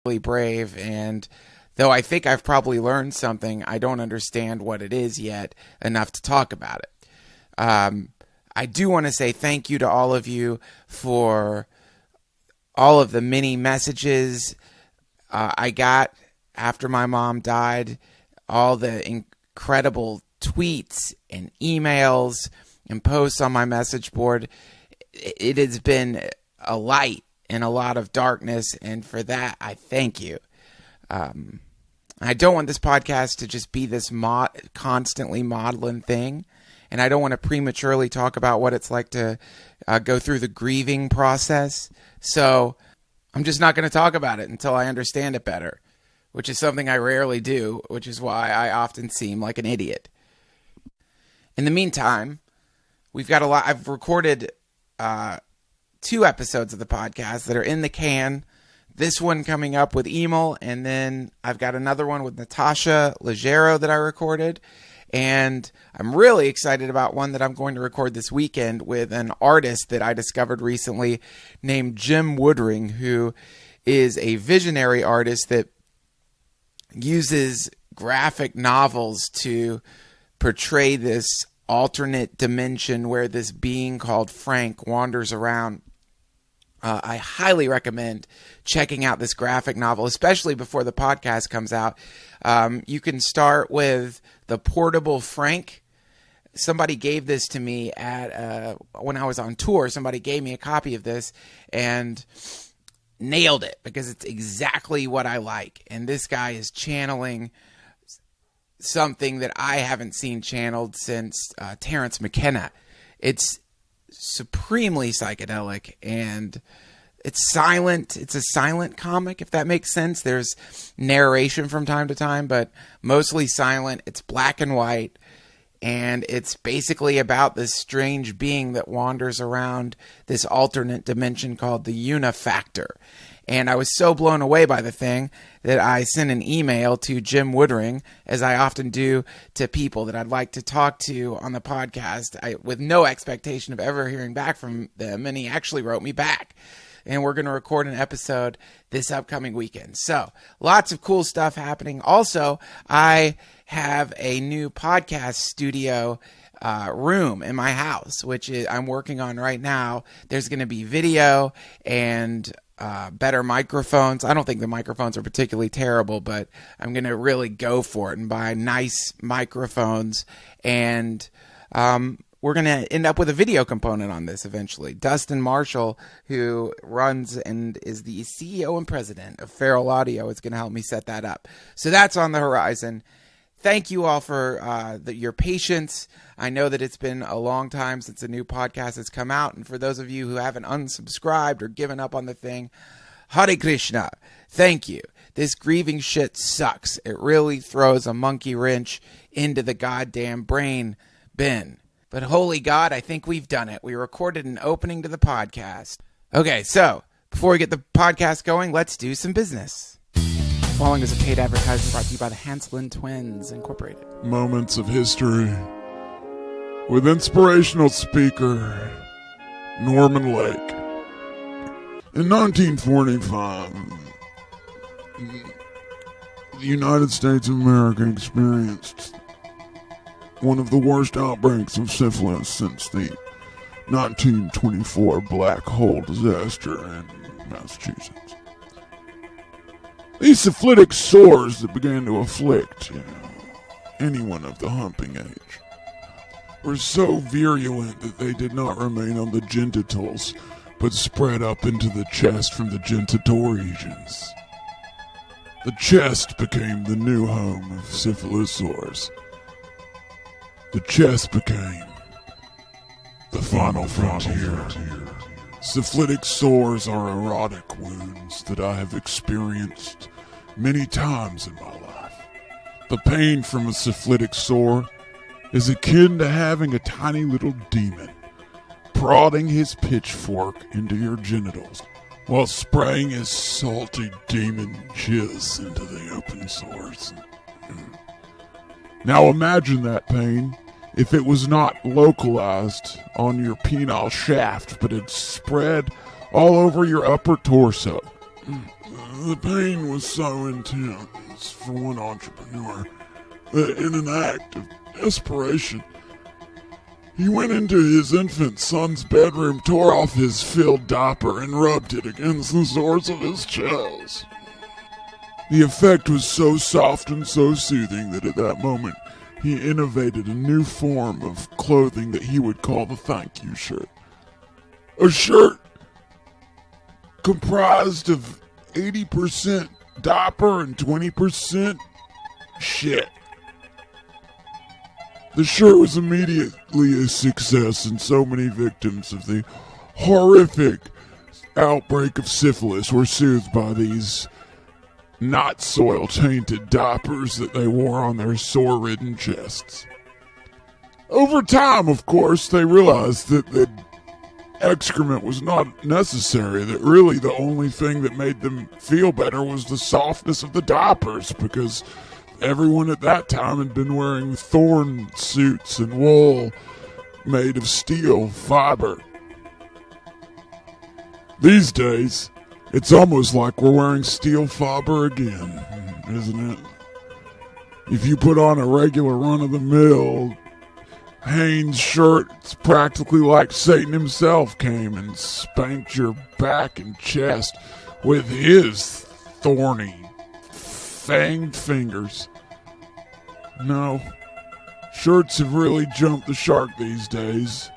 really brave, and though I think I've probably learned something, I don't understand what it is yet enough to talk about it. I do want to say thank you to all of you for all of the many messages I got after my mom died, all the incredible tweets and emails and posts on my message board. It has been a light in a lot of darkness, and for that, I thank you. I don't want this podcast to just be this constantly maudlin thing, and I don't want to prematurely talk about what it's like to go through the grieving process, so I'm just not going to talk about it until I understand it better, which is something I rarely do, which is why I often seem like an idiot. In the meantime, we've got a lot. I've recorded 2 episodes of the podcast that are in the can. This one coming up with Emil, and then I've got another one with Natasha Leggero that I recorded. And I'm really excited about one that I'm going to record this weekend with an artist that I discovered recently named Jim Woodring, who is a visionary artist that uses graphic novels to portray this alternate dimension where this being called Frank wanders around. I highly recommend checking out this graphic novel, especially before the podcast comes out. You can start with The Portable Frank. Somebody gave this to me at when I was on tour. Somebody gave me a copy of this and nailed it because it's exactly what I like. And this guy is channeling something that I haven't seen channeled since Terrence McKenna. It's supremely psychedelic, and it's silent. It's a silent comic, if that makes sense. There's narration from time to time, but mostly silent. It's black and white, and it's basically about this strange being that wanders around this alternate dimension called the Unifactor. And I was so blown away by the thing that I sent an email to Jim Woodring, as I often do to people that I'd like to talk to on the podcast, with no expectation of ever hearing back from them. And he actually wrote me back. And we're going to record an episode this upcoming weekend. So lots of cool stuff happening. Also, I have a new podcast studio room in my house, which I'm working on right now. There's going to be video and better microphones. I don't think the microphones are particularly terrible, but I'm going to really go for it and buy nice microphones. And we're going to end up with a video component on this eventually. Dustin Marshall, who runs and is the CEO and president of Feral Audio, is going to help me set that up. So that's on the horizon. Thank you all for your patience. I know that it's been a long time since a new podcast has come out. And for those of you who haven't unsubscribed or given up on the thing, Hare Krishna, thank you. This grieving shit sucks. It really throws a monkey wrench into the goddamn brain bin. But holy God, I think we've done it. We recorded an opening to the podcast. Okay, so before we get the podcast going, let's do some business. Following is a paid advertisement brought to you by the Hanselin Twins Incorporated. Moments of History with inspirational speaker Norman Lake. In 1945, the United States of America experienced one of the worst outbreaks of syphilis since the 1924 black hole disaster in Massachusetts. These syphilitic sores that began to afflict anyone of the humping age were so virulent that they did not remain on the genitals, but spread up into the chest from the genital regions. The chest became the new home of syphilis sores. The chest became the final frontier. Syphilitic sores are erotic wounds that I have experienced many times in my life. The pain from a syphilitic sore is akin to having a tiny little demon prodding his pitchfork into your genitals while spraying his salty demon jizz into the open sores. Now imagine that pain if it was not localized on your penile shaft, but it spread all over your upper torso. The pain was so intense for one entrepreneur that in an act of desperation, he went into his infant son's bedroom, tore off his filled diaper, and rubbed it against the source of his chest. The effect was so soft and so soothing that at that moment, he innovated a new form of clothing that he would call the thank you shirt. A shirt comprised of 80% diaper and 20% shit. The shirt was immediately a success, and so many victims of the horrific outbreak of syphilis were soothed by these not soil-tainted diapers that they wore on their sore-ridden chests. Over time, of course, they realized that the excrement was not necessary, that really the only thing that made them feel better was the softness of the diapers, because everyone at that time had been wearing thorn suits and wool made of steel fiber. These days, it's almost like we're wearing steel fiber again, isn't it? If you put on a regular run-of-the-mill Hanes shirt, it's practically like Satan himself came and spanked your back and chest with his thorny, fanged fingers. No, shirts have really jumped the shark these days.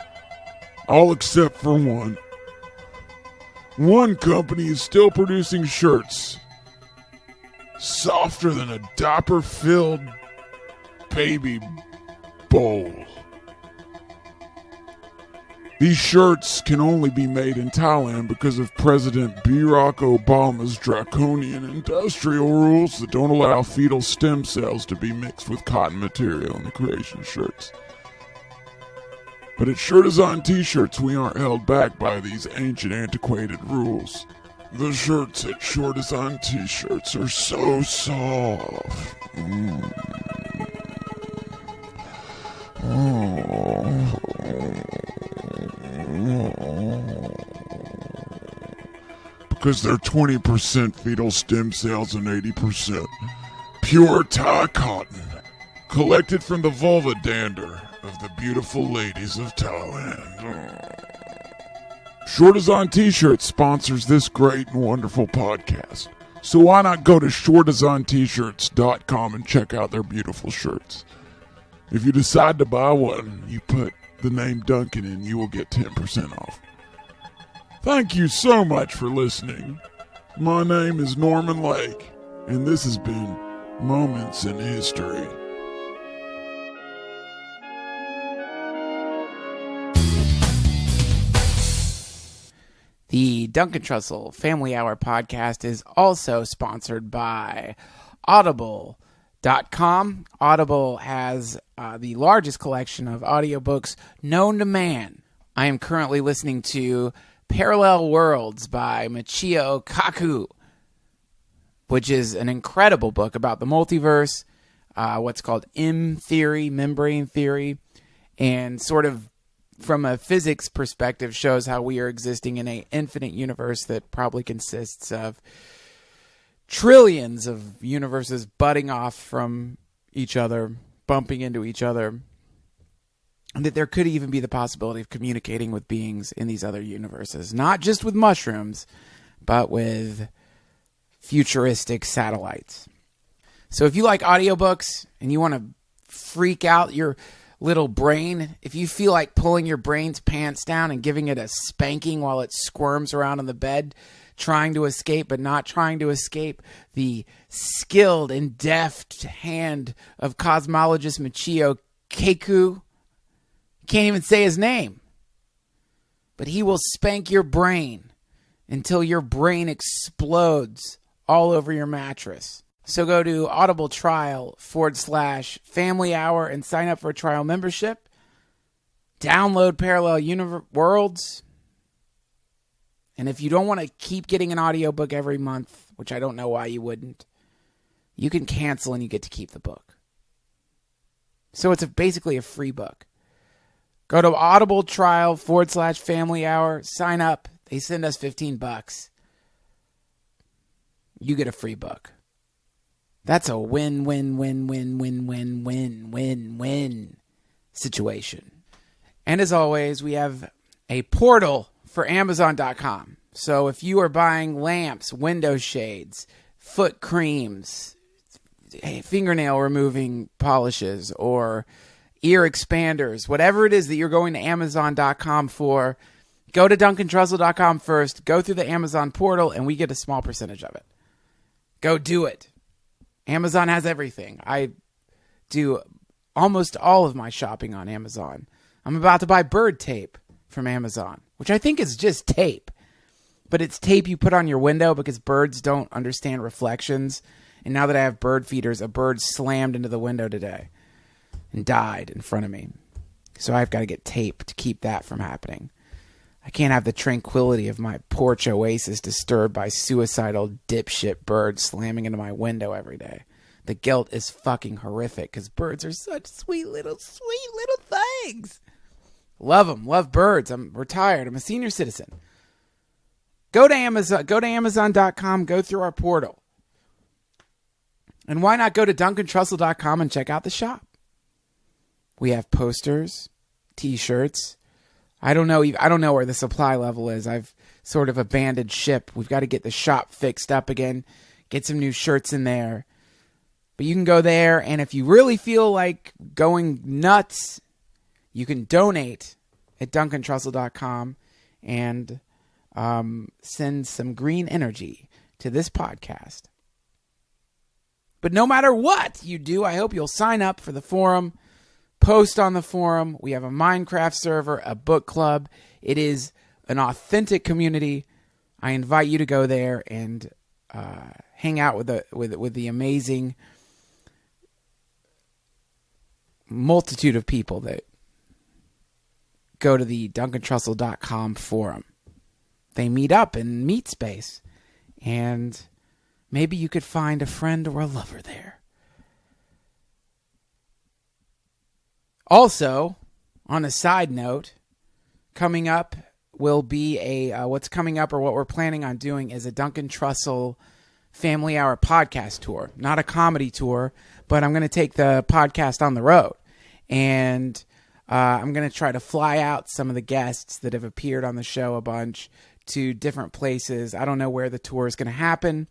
All except for one. One company is still producing shirts softer than a diaper-filled baby bowl. These shirts can only be made in Thailand because of President Barack Obama's draconian industrial rules that don't allow fetal stem cells to be mixed with cotton material in the creation of shirts. But at Shirt Design T-shirts, we aren't held back by these ancient, antiquated rules. The shirts at Shirt Design T-shirts are so soft. Because they're 20% fetal stem cells and 80% pure Thai cotton, collected from the vulva dander of the beautiful ladies of Thailand. Short Design T-Shirts sponsors this great and wonderful podcast. So why not go to shortdesignt-shirts.com and check out their beautiful shirts. If you decide to buy one, you put the name Duncan in, you will get 10% off. Thank you so much for listening. My name is Norman Lake, and this has been Moments in History. The Duncan Trussell Family Hour podcast is also sponsored by Audible.com. Audible has the largest collection of audiobooks known to man. I am currently listening to Parallel Worlds by Michio Kaku, which is an incredible book about the multiverse, what's called M-theory, membrane theory, and sort of from a physics perspective shows how we are existing in an infinite universe that probably consists of trillions of universes butting off from each other, bumping into each other, and that there could even be the possibility of communicating with beings in these other universes, not just with mushrooms, but with futuristic satellites. So if you like audiobooks and you want to freak out your little brain, if you feel like pulling your brain's pants down and giving it a spanking while it squirms around on the bed, trying to escape but not trying to escape the skilled and deft hand of cosmologist Michio Kaku, can't even say his name, but he will spank your brain until your brain explodes all over your mattress. So go to audibletrial.com/family hour and sign up for a trial membership. Download Parallel Worlds. And if you don't want to keep getting an audiobook every month, which I don't know why you wouldn't, you can cancel and you get to keep the book. So it's basically a free book. Go to audibletrial.com/family hour, sign up. They send us $15. you get a free book. That's a win-win-win-win-win-win-win-win situation. And as always, we have a portal for Amazon.com. So if you are buying lamps, window shades, foot creams, fingernail removing polishes, or ear expanders, whatever it is that you're going to Amazon.com for, go to DuncanTrussell.com first, go through the Amazon portal, and we get a small percentage of it. Go do it. Amazon has everything. I do almost all of my shopping on Amazon. I'm about to buy bird tape from Amazon, which I think is just tape. But it's tape you put on your window because birds don't understand reflections. And now that I have bird feeders, a bird slammed into the window today and died in front of me. So I've got to get tape to keep that from happening. I can't have the tranquility of my porch oasis disturbed by suicidal dipshit birds slamming into my window every day. The guilt is fucking horrific because birds are such sweet little things. Love them. Love birds. I'm retired. I'm a senior citizen. Go to Amazon. Go to Amazon.com. Go through our portal. And why not go to DuncanTrussell.com and check out the shop? We have posters, T-shirts. I don't know where the supply level is. I've sort of abandoned ship. We've got to get the shop fixed up again. Get some new shirts in there. But you can go there, and if you really feel like going nuts, you can donate at DuncanTrussell.com and send some green energy to this podcast. But no matter what you do, I hope you'll sign up for the forum, post on the forum. We have a Minecraft server, a book club. It is an authentic community. I invite you to go there and hang out with the amazing multitude of people that go to the DuncanTrussell.com forum. They meet up in Meet Space, and maybe you could find a friend or a lover there. Also, on a side note, coming up will be what's coming up or what we're planning on doing is a Duncan Trussell Family Hour podcast tour. Not a comedy tour, but I'm going to take the podcast on the road. And I'm going to try to fly out some of the guests that have appeared on the show a bunch to different places. I don't know where the tour is going to happen,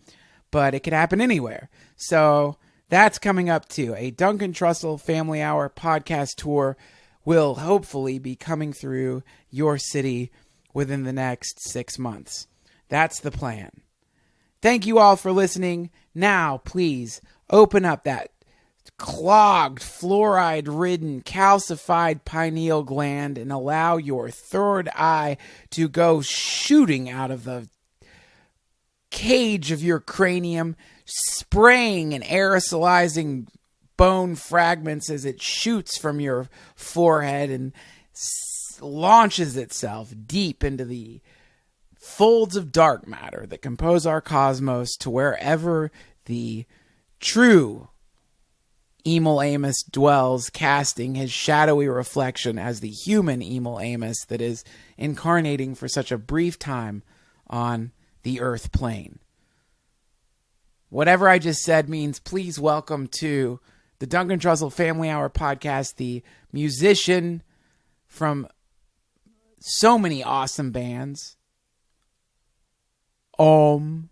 but it could happen anywhere. So that's coming up too. A Duncan Trussell Family Hour podcast tour will hopefully be coming through your city within the next 6 months. That's the plan. Thank you all for listening. Now, please open up that clogged, fluoride-ridden, calcified pineal gland and allow your third eye to go shooting out of the cage of your cranium, spraying and aerosolizing bone fragments as it shoots from your forehead and launches itself deep into the folds of dark matter that compose our cosmos to wherever the true Emil Amos dwells, casting his shadowy reflection as the human Emil Amos that is incarnating for such a brief time on the earth plane. Whatever I just said means please welcome to the Duncan Trussell Family Hour podcast, the musician from so many awesome bands. Holy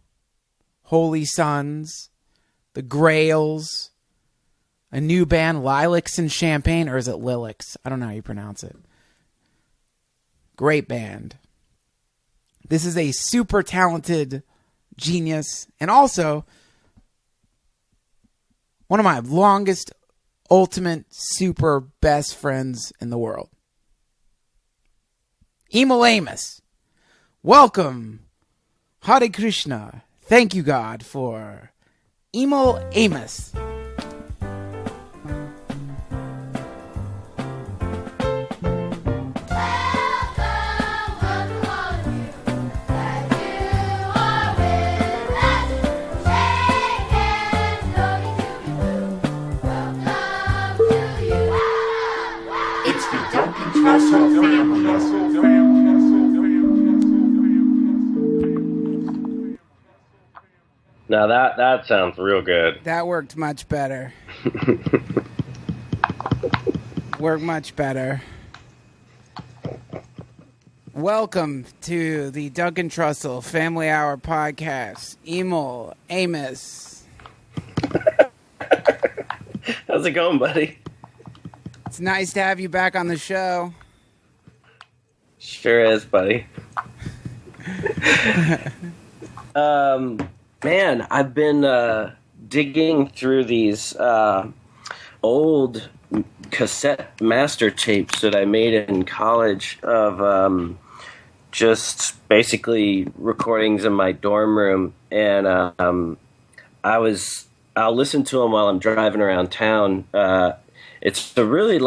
Sons, the Grails, a new band, Lilacs and Champagne, or is it Lilacs? I don't know how you pronounce it. Great band. This is a super talented genius, and also one of my longest, ultimate, super best friends in the world. Emil Amos. Welcome. Hare Krishna. Thank you, God, for Emil Amos. Now that sounds real good. That worked much better. Worked much better. Welcome to the Duncan Trussell Family Hour podcast. Emil Amos. How's it going, buddy? It's nice to have you back on the show. Sure is, buddy. Man, I've been digging through these old cassette master tapes that I made in college of just basically recordings in my dorm room, and I'll listen to them while I'm driving around town. It's a really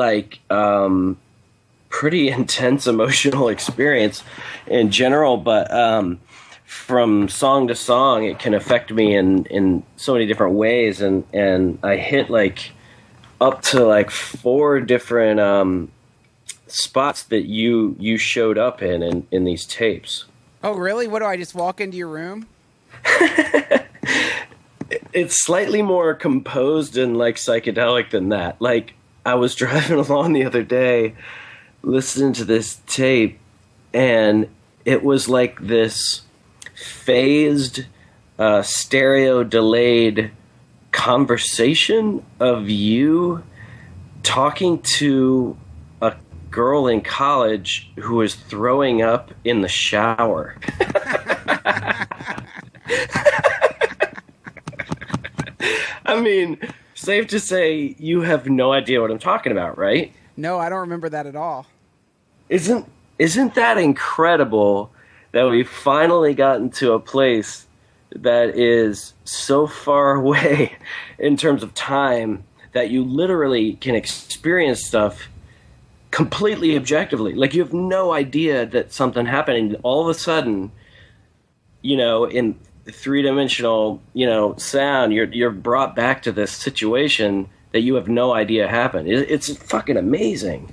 pretty intense emotional experience in general, but from song to song, it can affect me in so many different ways, and I hit up to 4 different spots that you showed up in these tapes. Oh, really? What, do I just walk into your room? It's slightly more composed and psychedelic than that. I was driving along the other day listening to this tape, and it was like this phased, stereo delayed conversation of you talking to a girl in college who was throwing up in the shower. I mean, safe to say you have no idea what I'm talking about, right? No, I don't remember that at all. Isn't that incredible that we've finally gotten to a place that is so far away in terms of time that you literally can experience stuff completely objectively? You have no idea that something happened, and all of a sudden, in 3-dimensional, sound, you're brought back to this situation that you have no idea happened. It's fucking amazing.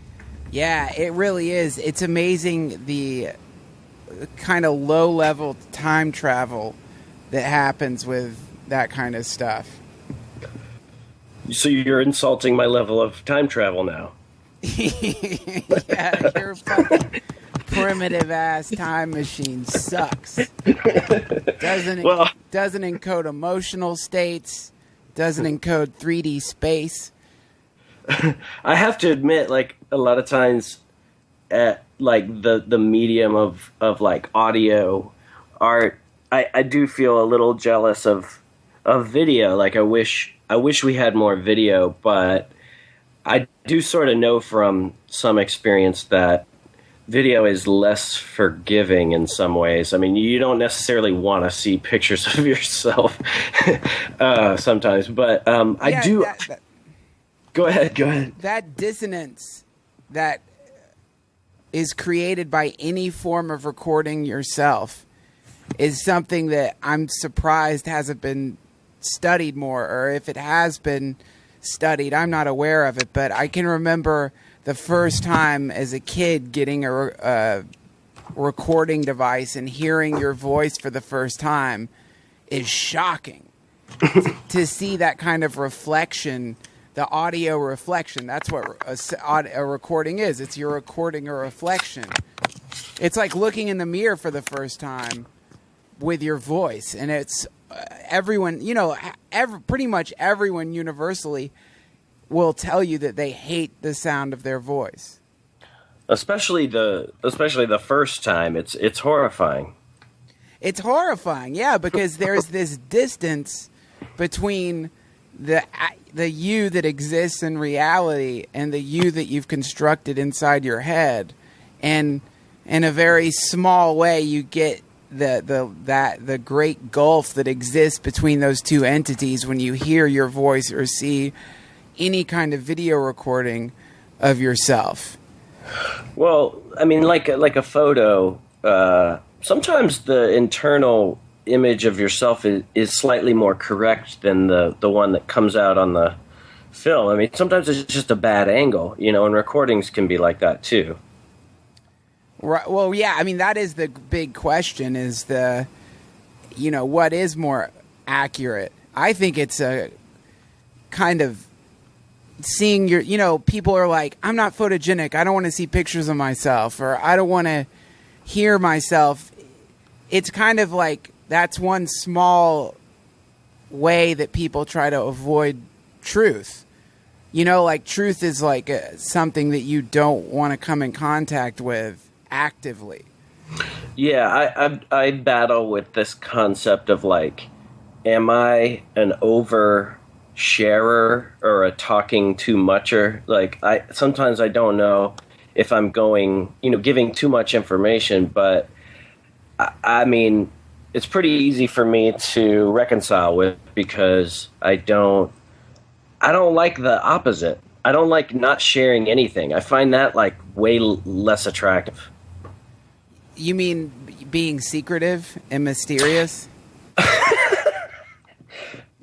Yeah, it really is. It's amazing the kind of low-level time travel that happens with that kind of stuff. So you're insulting my level of time travel now. Yeah, your fucking primitive-ass time machine sucks. Doesn't encode emotional states, doesn't encode 3D space. I have to admit, a lot of times at the medium of audio art, I do feel a little jealous of video. I wish we had more video, but I do sort of know from some experience that video is less forgiving in some ways. I mean, you don't necessarily want to see pictures of yourself sometimes, but I do. Go ahead. That dissonance that is created by any form of recording yourself is something that I'm surprised hasn't been studied more, or if it has been studied, I'm not aware of it. But I can remember the first time as a kid getting a recording device and hearing your voice for the first time is shocking. To see that kind of reflection, the audio reflection, that's what a recording is. It's you're recording a reflection. It's like looking in the mirror for the first time with your voice, and it's everyone, pretty much everyone universally will tell you that they hate the sound of their voice. Especially the first time, it's horrifying. It's horrifying, yeah, because there's this distance between the you that exists in reality and the you that you've constructed inside your head, and in a very small way you get the great gulf that exists between those two entities when you hear your voice or see any kind of video recording of yourself. Well, I mean, like a photo, sometimes the internal image of yourself is slightly more correct than the one that comes out on the film. I mean, sometimes it's just a bad angle, and recordings can be like that too. Right. Well, yeah, I mean, that is the big question is what is more accurate. I think it's a kind of seeing your, you know, people are like, I'm not photogenic. I don't want to see pictures of myself, or I don't want to hear myself. It's kind of like that's one small way that people try to avoid truth. You know, like truth is like something that you don't want to come in contact with actively. Yeah, I battle with this concept of like, am I an over sharer or a talking too mucher? Like, sometimes I don't know if I'm going, you know, giving too much information, but I mean, it's pretty easy for me to reconcile with, because I don't like the opposite. I don't like not sharing anything. I find that like way less attractive. You mean being secretive and mysterious?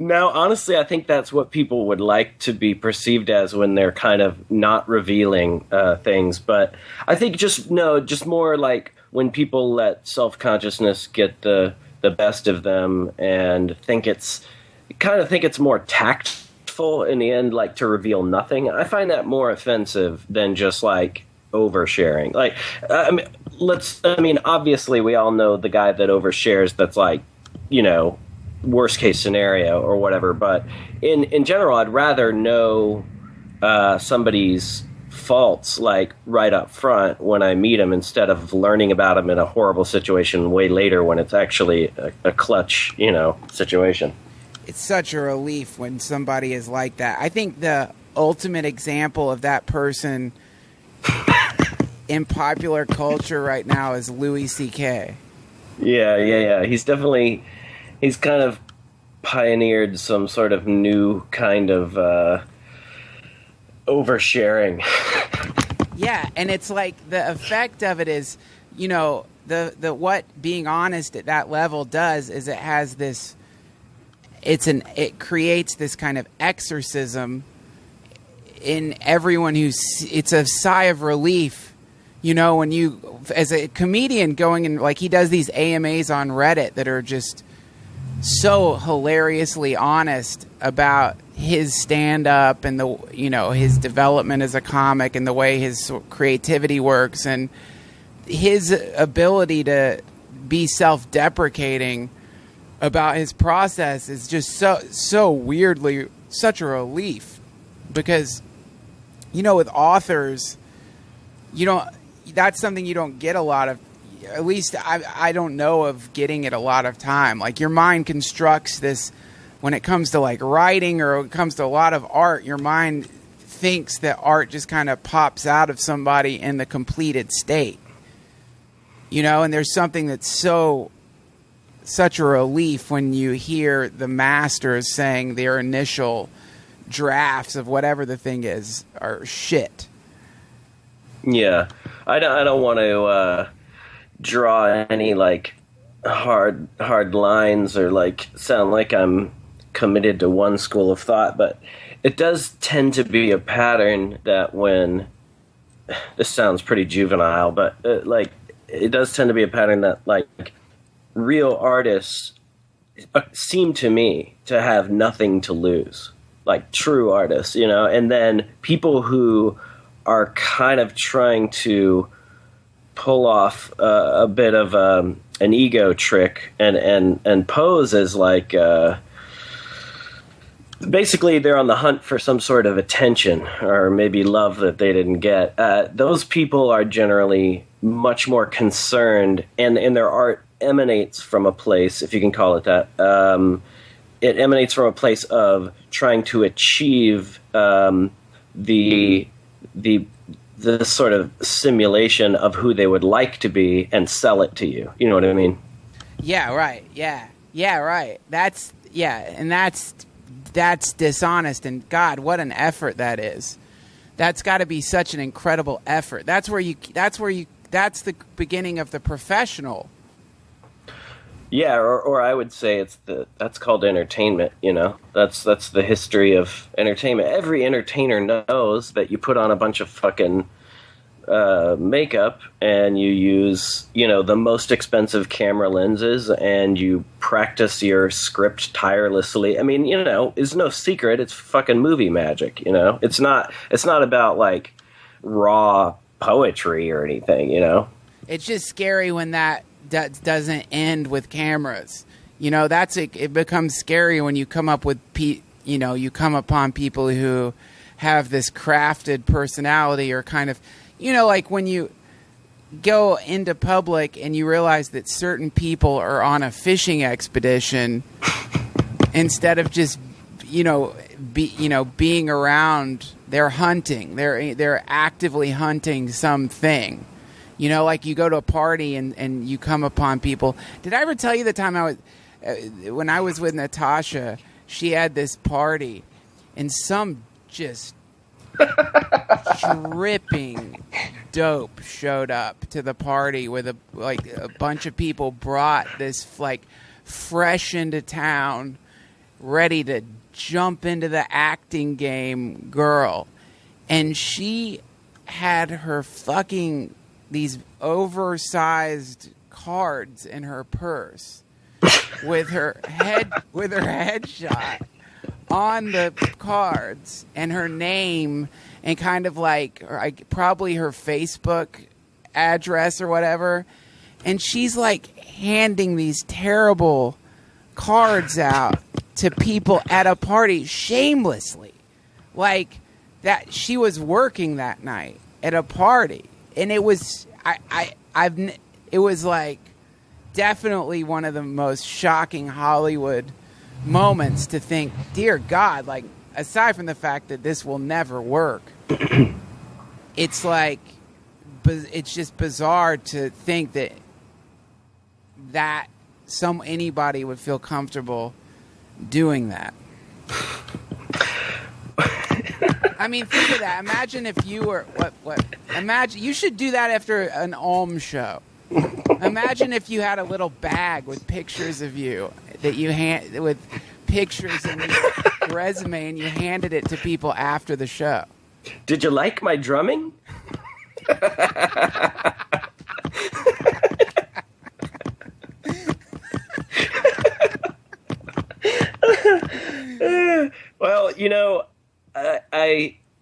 No, honestly, I think that's what people would like to be perceived as when they're kind of not revealing things. But I think just more like when people let self-consciousness get the best of them and think it's more tactful in the end, like to reveal nothing. I find that more offensive than just like oversharing. Like, obviously we all know the guy that overshares that's like, you know, worst case scenario or whatever, but in general, I'd rather know somebody's faults like right up front when I meet them, instead of learning about them in a horrible situation way later when it's actually a clutch, you know, situation. It's such a relief when somebody is like that. I think the ultimate example of that person in popular culture right now is Louis C.K. Yeah. He's kind of pioneered some sort of new kind of oversharing. Yeah, and it's like the effect of it is, you know, the what being honest at that level does is it has this, it creates this kind of exorcism in everyone it's a sigh of relief. You know, when you, as a comedian going and like he does these AMAs on Reddit that are just so hilariously honest about his stand-up and the, you know, his development as a comic and the way his creativity works and his ability to be self-deprecating about his process is just so weirdly such a relief, because, you know, with authors, you don't, that's something you don't get a lot of. At least I don't know of getting it a lot of time. Like your mind constructs this when it comes to like writing or when it comes to a lot of art, your mind thinks that art just kind of pops out of somebody in the completed state. You know, and there's something that's such a relief when you hear the masters saying their initial drafts of whatever the thing is are shit. Yeah. I don't want to draw any like hard lines or like sound like I'm committed to one school of thought, but it does tend to be a pattern that when this sounds pretty juvenile, but like it does tend to be a pattern that like real artists seem to me to have nothing to lose, like true artists, you know, and then people who are kind of trying to pull off a bit of an ego trick and pose as like basically they're on the hunt for some sort of attention or maybe love that they didn't get. Those people are generally much more concerned, and their art emanates from a place, if you can call it that. It emanates from a place of trying to achieve the sort of simulation of who they would like to be and sell it to you. You know what I mean? Yeah, right. Yeah, right. That's dishonest, and God, what an effort that is. That's got to be such an incredible effort. That's the beginning of the professional. Yeah, or I would say that's called entertainment, you know? That's the history of entertainment. Every entertainer knows that you put on a bunch of fucking makeup and you use, the most expensive camera lenses and you practice your script tirelessly. I mean, it's no secret. It's fucking movie magic, It's not about, like, raw poetry or anything, It's just scary when that doesn't end with cameras. It becomes scary when you come up with you come upon people who have this crafted personality or kind of, like when you go into public and you realize that certain people are on a fishing expedition instead of just, being around, they're hunting. They're actively hunting something. Like you go to a party and you come upon people. Did I ever tell you the time when I was with Natasha, she had this party and some just dripping dope showed up to the party with a bunch of people brought this, like, fresh into town, ready to jump into the acting game girl. And she had her fucking these oversized cards in her purse with her headshot on the cards and her name and kind of like probably her Facebook address or whatever. And she's like handing these terrible cards out to people at a party shamelessly. Like that she was working that night at a party. And it was it was like definitely one of the most shocking Hollywood moments to think, dear God, like, aside from the fact that this will never work, it's like, it's just bizarre to think that anybody would feel comfortable doing that. I mean, think of that. Imagine if you were imagine you should do that after an Ulm show. Imagine if you had a little bag with pictures of you that you with pictures in your resume, and you handed it to people after the show. Did you like my drumming? Well,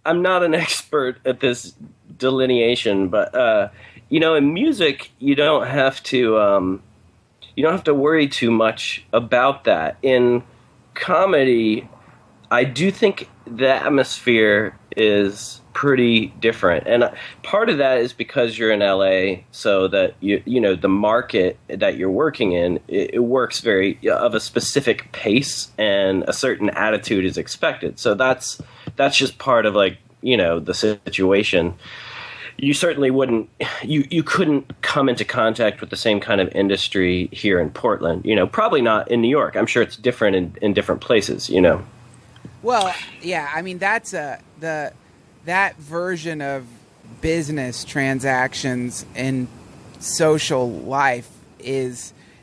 I'm not an expert at this delineation, but in music, you don't have to worry too much about that. In comedy, I do think the atmosphere is pretty different, and part of that is because you're in LA, so that the market that you're working in, it works very of a specific pace, and a certain attitude is expected. So that's just part of, like, the situation. You certainly wouldn't, you couldn't come into contact with the same kind of industry here in Portland, probably not in New York. I'm sure it's different in different places, Well, yeah, I mean, that's that version of business transactions in social life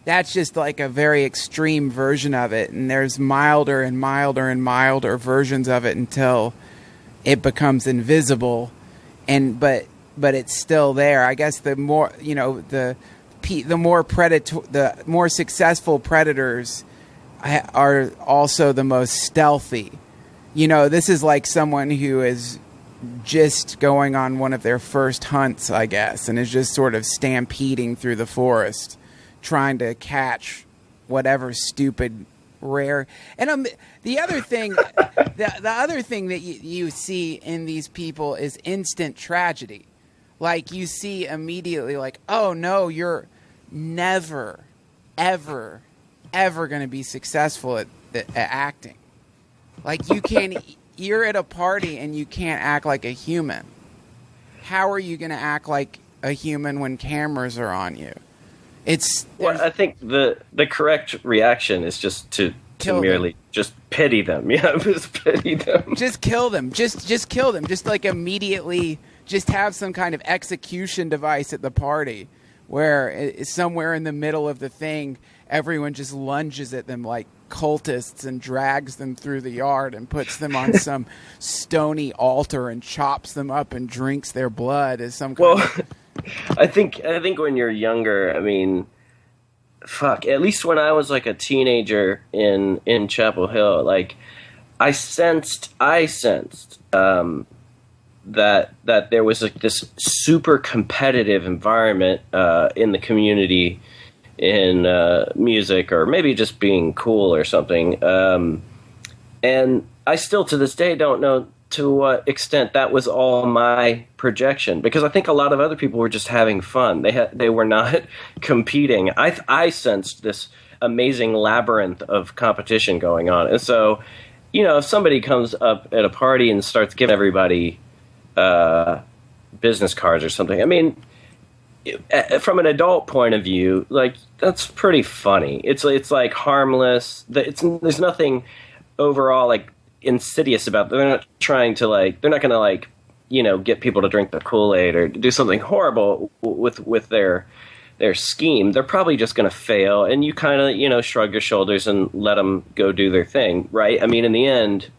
that's just like a very extreme version of it. And there's milder and milder and milder versions of it until it becomes invisible. But it's still there. I guess the more, the more successful predators are also the most stealthy. This is like someone who is just going on one of their first hunts, I guess, and is just sort of stampeding through the forest, trying to catch whatever stupid rare. And the other thing, the other thing that you see in these people is instant tragedy. Like, you see immediately, like, oh no, you're never, ever, ever going to be successful at acting. Like, you're at a party and you can't act like a human. How are you going to act like a human when cameras are on you? Well, I think the correct reaction is just to merely just pity them. Yeah, just pity them. Just kill them. Just kill them. Just like immediately, just have some kind of execution device at the party where it's somewhere in the middle of the thing. everyone just lunges at them like cultists and drags them through the yard and puts them on some stony altar and chops them up and drinks their blood as some kind of... I think when you're younger, I mean, fuck, at least when I was like a teenager in Chapel Hill, like I sensed that there was like this super competitive environment in the community in music, or maybe just being cool or something. And I still to this day don't know to what extent that was all my projection, because I think a lot of other people were just having fun. They were not competing. I sensed this amazing labyrinth of competition going on. And so, if somebody comes up at a party and starts giving everybody business cards or something, I mean, from an adult point of view, like, that's pretty funny. It's like harmless. There's nothing overall like insidious about them. They're not trying to they're not going to get people to drink the Kool-Aid or do something horrible with their scheme. They're probably just going to fail, and you kind of shrug your shoulders and let them go do their thing, right? I mean, in the end,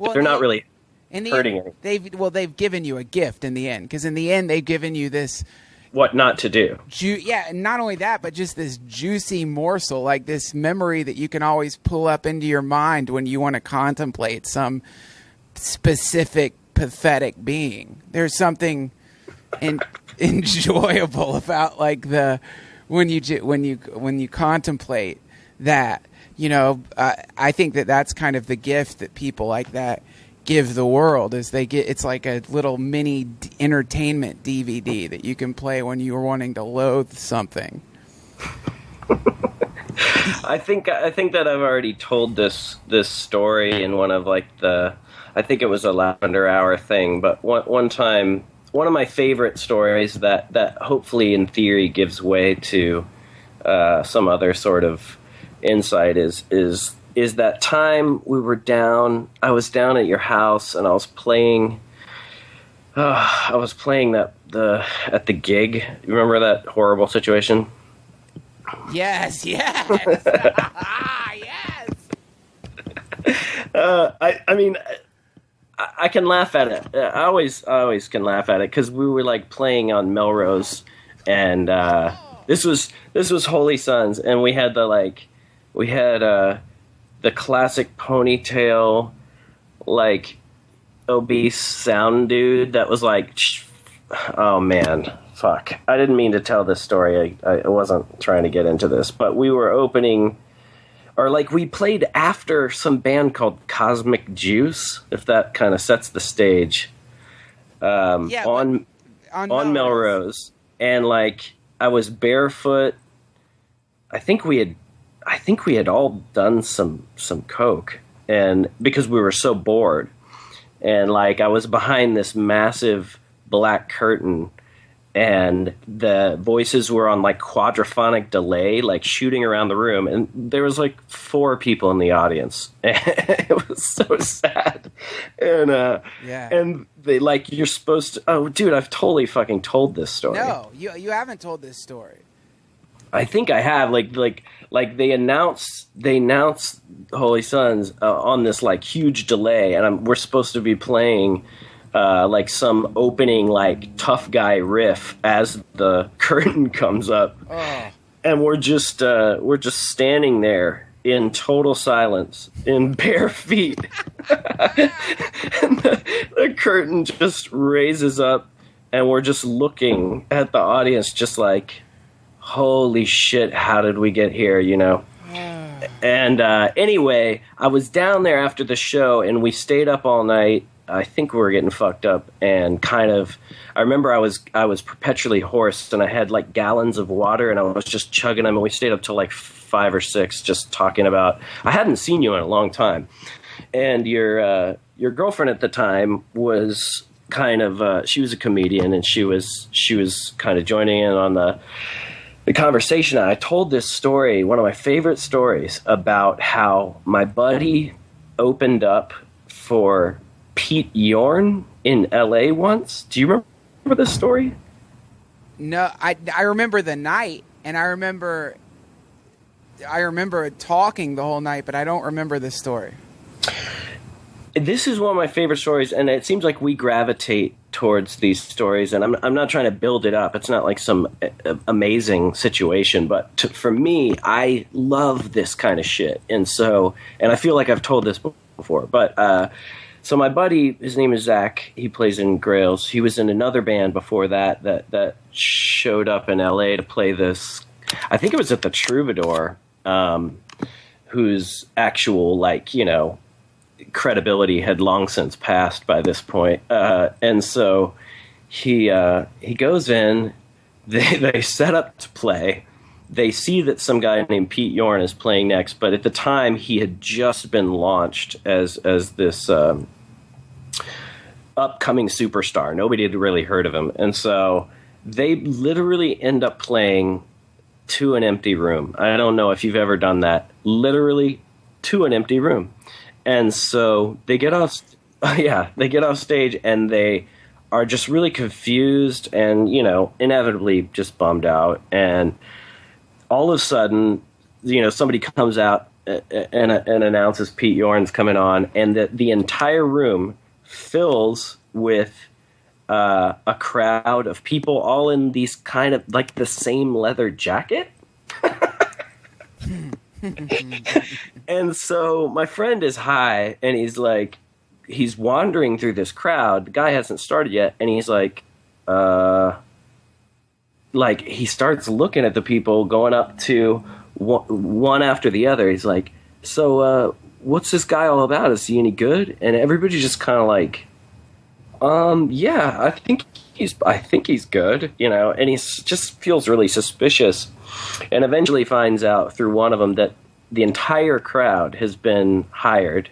they're not really hurting anything. They've given you a gift in the end, because in the end they've given you this what not to do. And not only that, but just this juicy morsel, like this memory that you can always pull up into your mind when you want to contemplate some specific pathetic being. There's something enjoyable about like when you contemplate that. I think that's kind of the gift that people like that give the world, is it's like a little mini entertainment DVD that you can play when you're wanting to loathe something. I think that I've already told this story in one of I think it was a Lavender Hour thing, but one time, one of my favorite stories that hopefully in theory gives way to some other sort of insight is that time I was down at your house and I was playing at the gig. You remember that horrible situation? Yes. Yes. I mean, I can laugh at it. I always can laugh at it, because we were like playing on Melrose, and this was Holy Sons, and we had the classic ponytail, like obese sound dude that was like, oh man, fuck. I didn't mean to tell this story. I wasn't trying to get into this, but we were opening, or like we played after some band called Cosmic Juice, if that kind of sets the stage, on Melrose. And like I was barefoot. I think we had all done some coke, and because we were so bored, and like I was behind this massive black curtain, and the voices were on like quadraphonic delay, like shooting around the room, and there was like 4 people in the audience. It was so sad. And and they like, you're supposed to, oh dude, I've totally fucking told this story. No, you haven't told this story. I think I have. Like they announced Holy Sons on this like huge delay, and we're supposed to be playing like some opening like tough guy riff as the curtain comes up, and we're just standing there in total silence, in bare feet, and the curtain just raises up, and we're just looking at the audience, just like, holy shit, how did we get here, And anyway, I was down there after the show, and we stayed up all night. I think we were getting fucked up, and I remember I was perpetually hoarse, and I had like gallons of water, and I was just chugging them, and we stayed up till like 5 or 6 just talking about, I hadn't seen you in a long time. And your girlfriend at the time was kind of, she was a comedian, and she was kind of joining in on the conversation. I told this story, one of my favorite stories, about how my buddy opened up for Pete Yorn in LA once. Do you remember this story? No, I remember the night, and I remember I remember talking the whole night, but I don't remember this story. This is one of my favorite stories, and it seems like we gravitate towards these stories, and I'm not trying to build it up. It's not like some amazing situation, but for me, I love this kind of shit. And I feel like I've told this before, but so my buddy, his name is Zach, he plays in Grails. He was in another band before that showed up in LA to play this, I think it was at the Troubadour, whose actual, like, you know, credibility had long since passed by this point. And so he goes in, they set up to play. They see that some guy named Pete Yorn is playing next, but at the time he had just been launched as this upcoming superstar. Nobody had really heard of him. And so they literally end up playing to an empty room. I don't know if you've ever done that. Literally to an empty room. And so they get off stage and they are just really confused and, you know, inevitably just bummed out. And all of a sudden, you know, somebody comes out and announces Pete Yorn's coming on, and the entire room fills with a crowd of people all in these kind of like the same leather jacket. And so my friend is high, and he's wandering through this crowd. The guy hasn't started yet, and he's like he starts looking at the people going up to one after the other. He's like, so what's this guy all about? Is he any good? And everybody's just kind of like, yeah, I think he's good, you know. And he just feels really suspicious, and eventually finds out through one of them that the entire crowd has been hired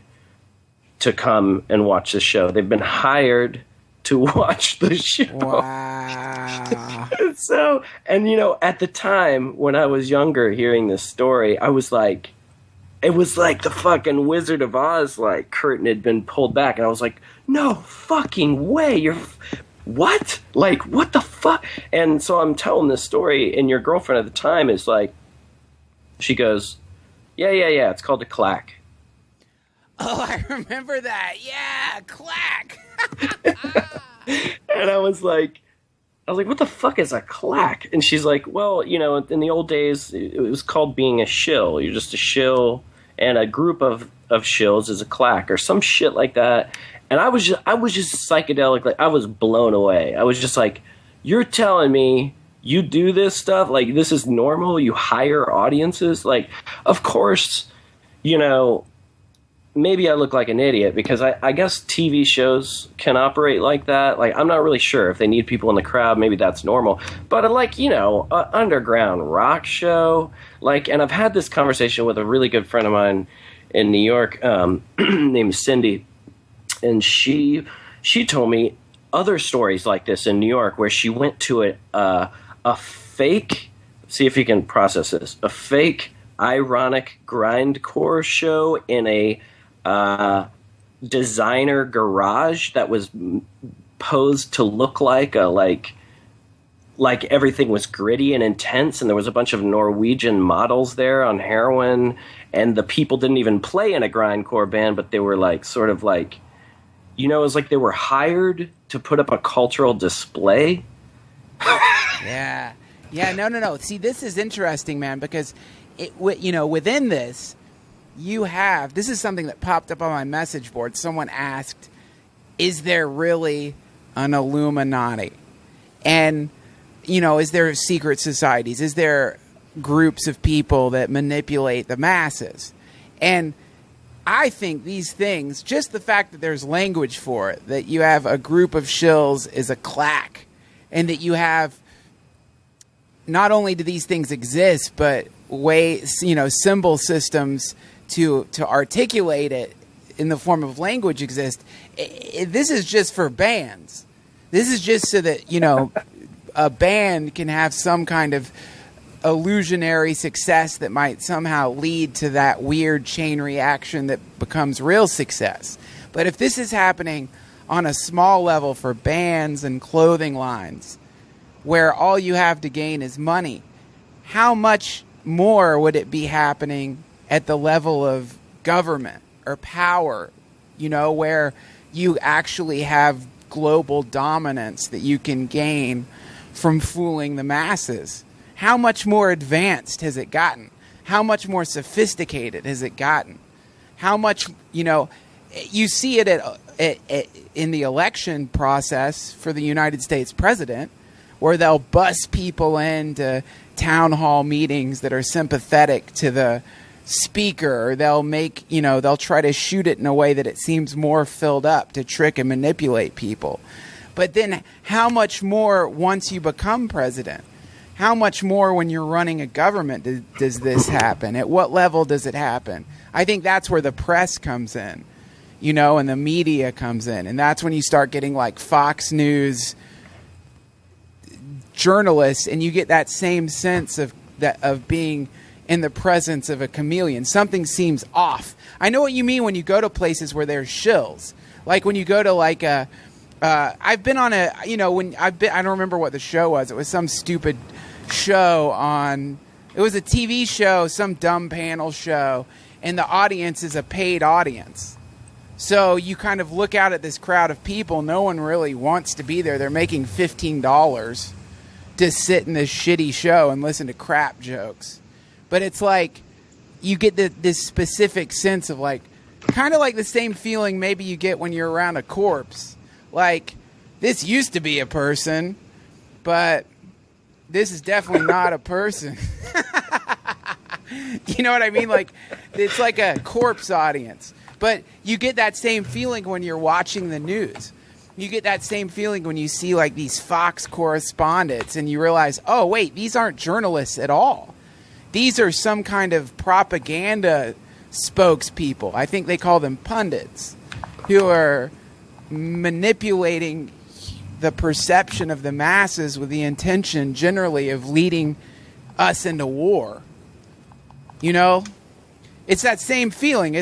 to come and watch the show. They've been hired to watch the show. Wow. So, and you know, at the time when I was younger hearing this story, I was like, it was like the fucking Wizard of Oz, like, curtain had been pulled back, and I was like, no fucking way, what? Like, what the fuck? And so I'm telling this story, and your girlfriend at the time is like, she goes, yeah, it's called a clack. Oh, I remember that. Yeah, clack. And I was like, what the fuck is a clack? And she's like, well, you know, in the old days, it was called being a shill. You're just a shill, and a group of shills is a clack or some shit like that. And I was just psychedelic. Like, I was blown away. I was just like, you're telling me you do this stuff? Like, this is normal? You hire audiences? Like, of course, you know, maybe I look like an idiot because I guess TV shows can operate like that. Like, I'm not really sure if they need people in the crowd. Maybe that's normal. But like, you know, underground rock show, like, and I've had this conversation with a really good friend of mine in New York, named Cindy, and she told me other stories like this in New York where she went to a fake, see if you can process this, a fake ironic grindcore show in a designer garage that was posed to look like everything was gritty and intense, and there was a bunch of Norwegian models there on heroin, and the people didn't even play in a grindcore band, but they were like sort of like, you know, it was like they were hired to put up a cultural display. Yeah, no. See, this is interesting, man, because you know, within this, this is something that popped up on my message board. Someone asked, is there really an Illuminati? And, you know, is there secret societies? Is there groups of people that manipulate the masses? And I think these things, just the fact that there's language for it, that you have a group of shills is a clack, and that you have, not only do these things exist, but symbol systems to articulate it in the form of language exist. This is just for bands. This is just so that, you know, a band can have some kind of illusionary success that might somehow lead to that weird chain reaction that becomes real success. But if this is happening on a small level for bands and clothing lines, where all you have to gain is money, how much more would it be happening at the level of government or power, where you actually have global dominance that you can gain from fooling the masses? How much more advanced has it gotten? How much more sophisticated has it gotten? How much, you see it in the election process for the United States president, where they'll bus people into town hall meetings that are sympathetic to the speaker, or they'll try to shoot it in a way that it seems more filled up to trick and manipulate people. But then how much more once you become president? How much more when you're running a government does this happen? At what level does it happen? I think that's where the press comes in, and the media comes in. And that's when you start getting like Fox News journalists, and you get that same sense of being in the presence of a chameleon. Something seems off. I know what you mean when you go to places where there's shills. Like when you go to like I've been on I don't remember what the show was. It was some stupid show it was a TV show, some dumb panel show, and the audience is a paid audience. So you kind of look out at this crowd of people. No one really wants to be there. They're making $15 to sit in this shitty show and listen to crap jokes. But it's like you get this specific sense of like, kind of like the same feeling maybe you get when you're around a corpse. Like, this used to be a person, but this is definitely not a person. You know what I mean? Like, it's like a corpse audience. But you get that same feeling when you're watching the news. You get that same feeling when you see like these Fox correspondents and you realize, oh, wait, these aren't journalists at all. These are some kind of propaganda spokespeople. I think they call them pundits, who are manipulating the perception of the masses with the intention generally of leading us into war. It's that same feeling.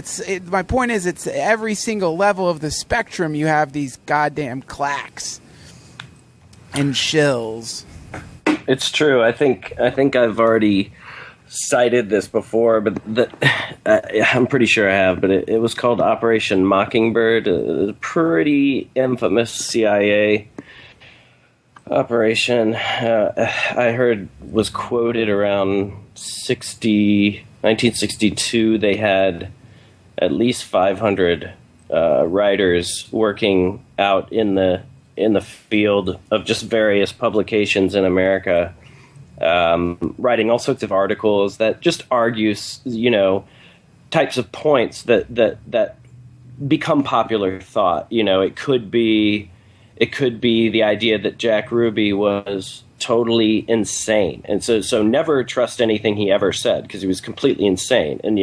My point is, it's every single level of the spectrum. You have these goddamn clacks and shills. It's true. I think I've already cited this before, but I'm pretty sure I have. But it was called Operation Mockingbird, a pretty infamous CIA operation. I heard was quoted around 1962. They had at least 500 writers working out in the field of just various publications in America, writing all sorts of articles that just argues, types of points that become popular thought. It could be the idea that Jack Ruby was totally insane, and so never trust anything he ever said because he was completely insane. And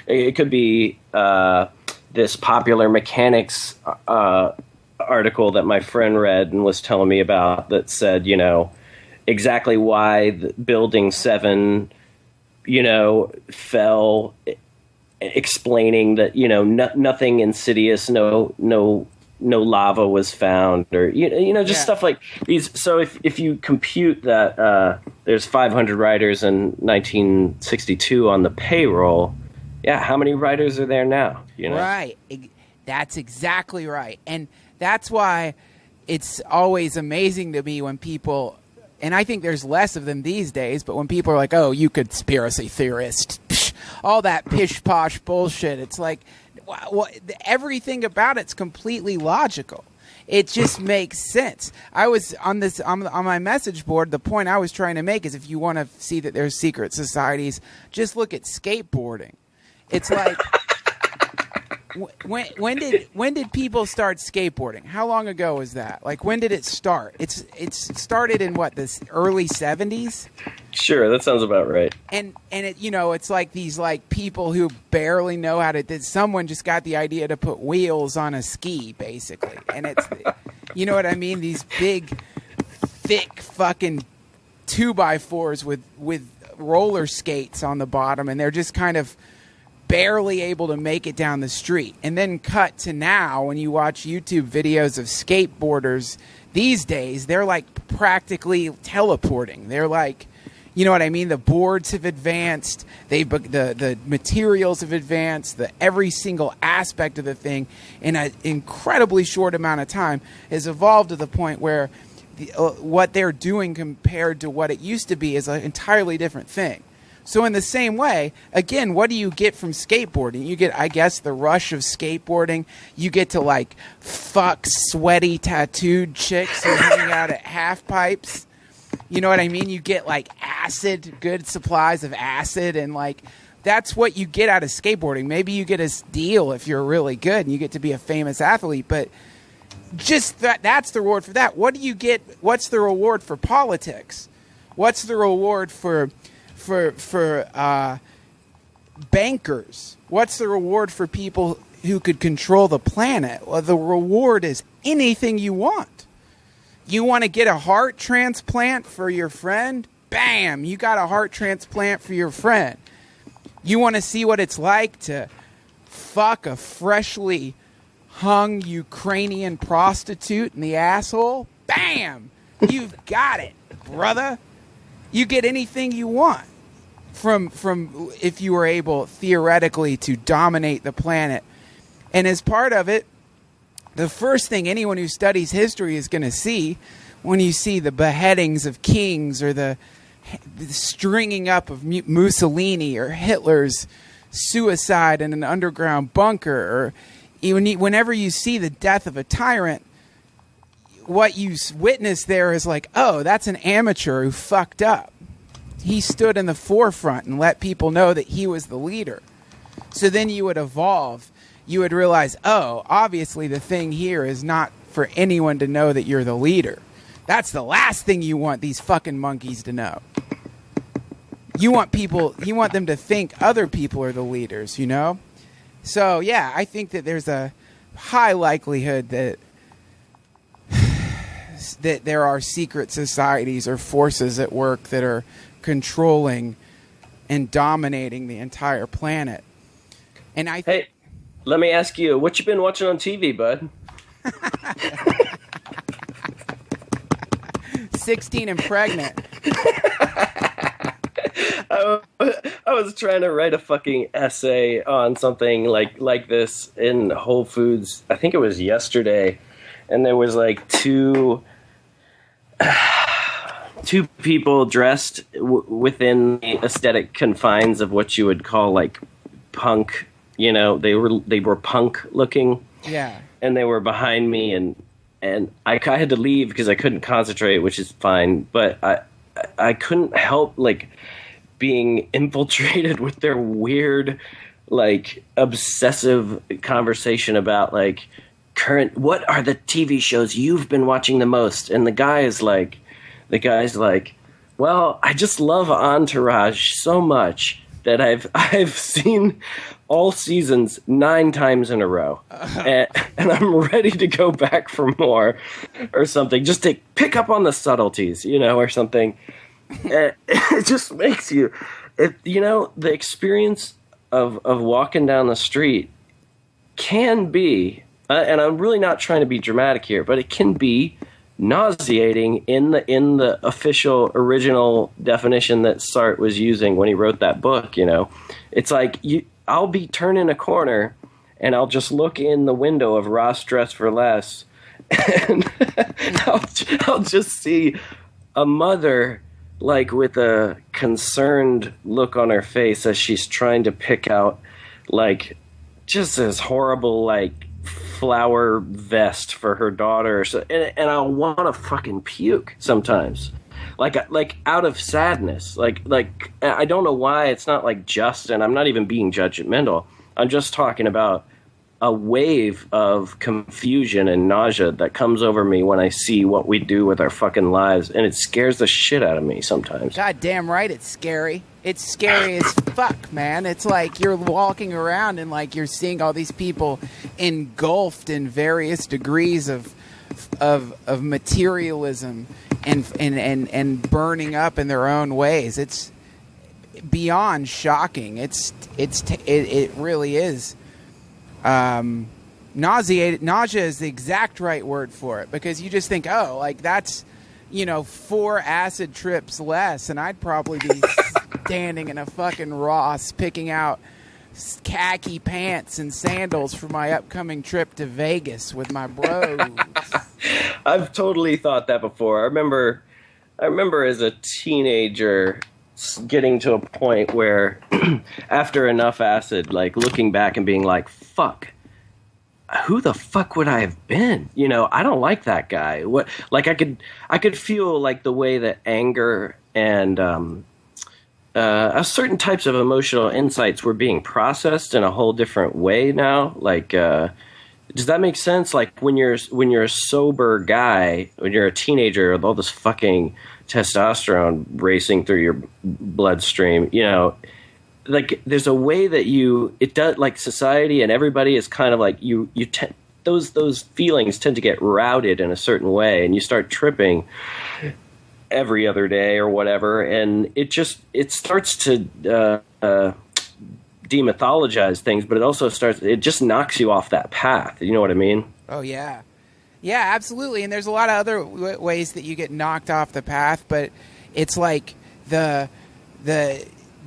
it could be this Popular Mechanics article that my friend read and was telling me about that said, exactly why the Building 7, fell, explaining that, nothing insidious, no lava was found, or, stuff like these. So if you compute that there's 500 writers in 1962 on the payroll, how many writers are there now? Right. That's exactly right. And that's why it's always amazing to me when people, and I think there's less of them these days, but when people are like, oh, you conspiracy theorist, all that pish-posh bullshit, it's like, everything about it's completely logical. It just makes sense. I was on my message board. The point I was trying to make is, if you want to see that there's secret societies, just look at skateboarding. It's like, when did people start skateboarding? How long ago was that? Like, when did it start? It's started in the early 70s? Sure, that sounds about right. And it, it's like these like people who barely know how to. Someone just got the idea to put wheels on a ski, basically, and it's, you know what I mean? These big, thick fucking 2x4s with roller skates on the bottom, and they're just kind of barely able to make it down the street. And then cut to now, when you watch YouTube videos of skateboarders these days, they're like practically teleporting. They're like, You know what I mean? The boards have advanced. The materials have advanced. Every single aspect of the thing in an incredibly short amount of time has evolved to the point where what they're doing compared to what it used to be is an entirely different thing. So in the same way, again, what do you get from skateboarding? You get, I guess, the rush of skateboarding. You get to, like, fuck sweaty tattooed chicks and hang out at half pipes. You know what I mean? You get, like, acid, good supplies of acid, and, like, that's what you get out of skateboarding. Maybe you get a deal if you're really good and you get to be a famous athlete, but just that's the reward for that. What do you get? What's the reward for politics? What's the reward for bankers? What's the reward for people who could control the planet? Well, the reward is anything you want. You want to get a heart transplant for your friend? Bam! You got a heart transplant for your friend. You want to see what it's like to fuck a freshly hung Ukrainian prostitute in the asshole? Bam! You've got it, brother. You get anything you want from if you were able, theoretically, to dominate the planet. And as part of it, the first thing anyone who studies history is going to see when you see the beheadings of kings or the stringing up of Mussolini or Hitler's suicide in an underground bunker, or even whenever you see the death of a tyrant, what you witness there is like, oh, that's an amateur who fucked up. He stood in the forefront and let people know that he was the leader. So then you would evolve. You would realize, oh, obviously the thing here is not for anyone to know that you're the leader. That's the last thing you want these fucking monkeys to know. You want them to think other people are the leaders, you know? So, yeah, I think that there's a high likelihood that there are secret societies or forces at work that are controlling and dominating the entire planet. And hey, let me ask you, what you been watching on TV, bud? 16 and pregnant. I was trying to write a fucking essay on something like this in Whole Foods. I think it was yesterday, and there was like two people dressed within the aesthetic confines of what you would call like punk. You know, they were punk looking. Yeah. And they were behind me, and I had to leave because I couldn't concentrate, which is fine. But I couldn't help like being infiltrated with their weird, like, obsessive conversation about like what are the TV shows you've been watching the most? And the guy's like, well, I just love Entourage so much that I've seen all seasons 9 times in a row, and I'm ready to go back for more, or something, just to pick up on the subtleties, you know, or something. It just makes you, the experience of walking down the street can be, and I'm really not trying to be dramatic here, but it can be nauseating in the official original definition that Sartre was using when he wrote that book. You know, it's like I'll be turning a corner and I'll just look in the window of Ross Dress for Less, and I'll just see a mother like with a concerned look on her face as she's trying to pick out like just this horrible like flower vest for her daughter, and I'll want to fucking puke sometimes, like out of sadness, like I don't know why. It's not like just, and I'm not even being judgmental. I'm just talking about a wave of confusion and nausea that comes over me when I see what we do with our fucking lives, and it scares the shit out of me sometimes. God damn right it's scary. It's scary as fuck, man. It's like you're walking around and like you're seeing all these people engulfed in various degrees of materialism and burning up in their own ways. It's beyond shocking. It really is. Nausea is the exact right word for it, because you just think, oh, like that's, 4 acid trips less, and I'd probably be standing in a fucking Ross picking out khaki pants and sandals for my upcoming trip to Vegas with my bros. I've totally thought that before. I remember as a teenager getting to a point where after enough acid, like looking back and being like, fuck, who the fuck would I have been? I don't like that guy. What, like I could feel like the way that anger and certain types of emotional insights were being processed in a whole different way now. Like, does that make sense? Like when you're a sober guy, when you're a teenager with all this fucking testosterone racing through your bloodstream, like there's a way that it does, like society and everybody is kind of like those feelings tend to get routed in a certain way, and you start tripping every other day or whatever, and it starts to demythologize things, but it just knocks you off that path. You know what I mean? Oh yeah. Yeah, absolutely. And there's a lot of other ways that you get knocked off the path, but it's like the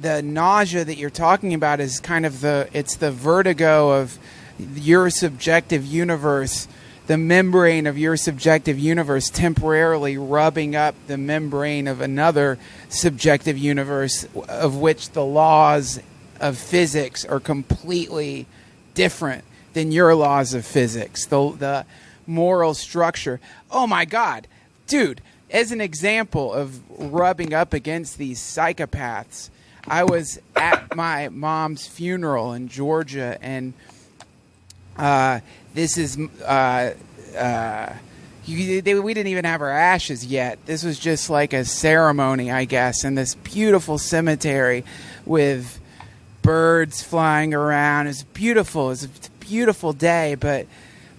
nausea that you're talking about is kind of it's the vertigo of your subjective universe, the membrane of your subjective universe temporarily rubbing up the membrane of another subjective universe of which the laws of physics are completely different than your laws of physics. The moral structure. Oh my God, dude, as an example of rubbing up against these psychopaths, I was at my mom's funeral in Georgia, and this is we didn't even have our ashes yet. This was just like a ceremony, I guess, in this beautiful cemetery with birds flying around. It was beautiful. It was a beautiful day, but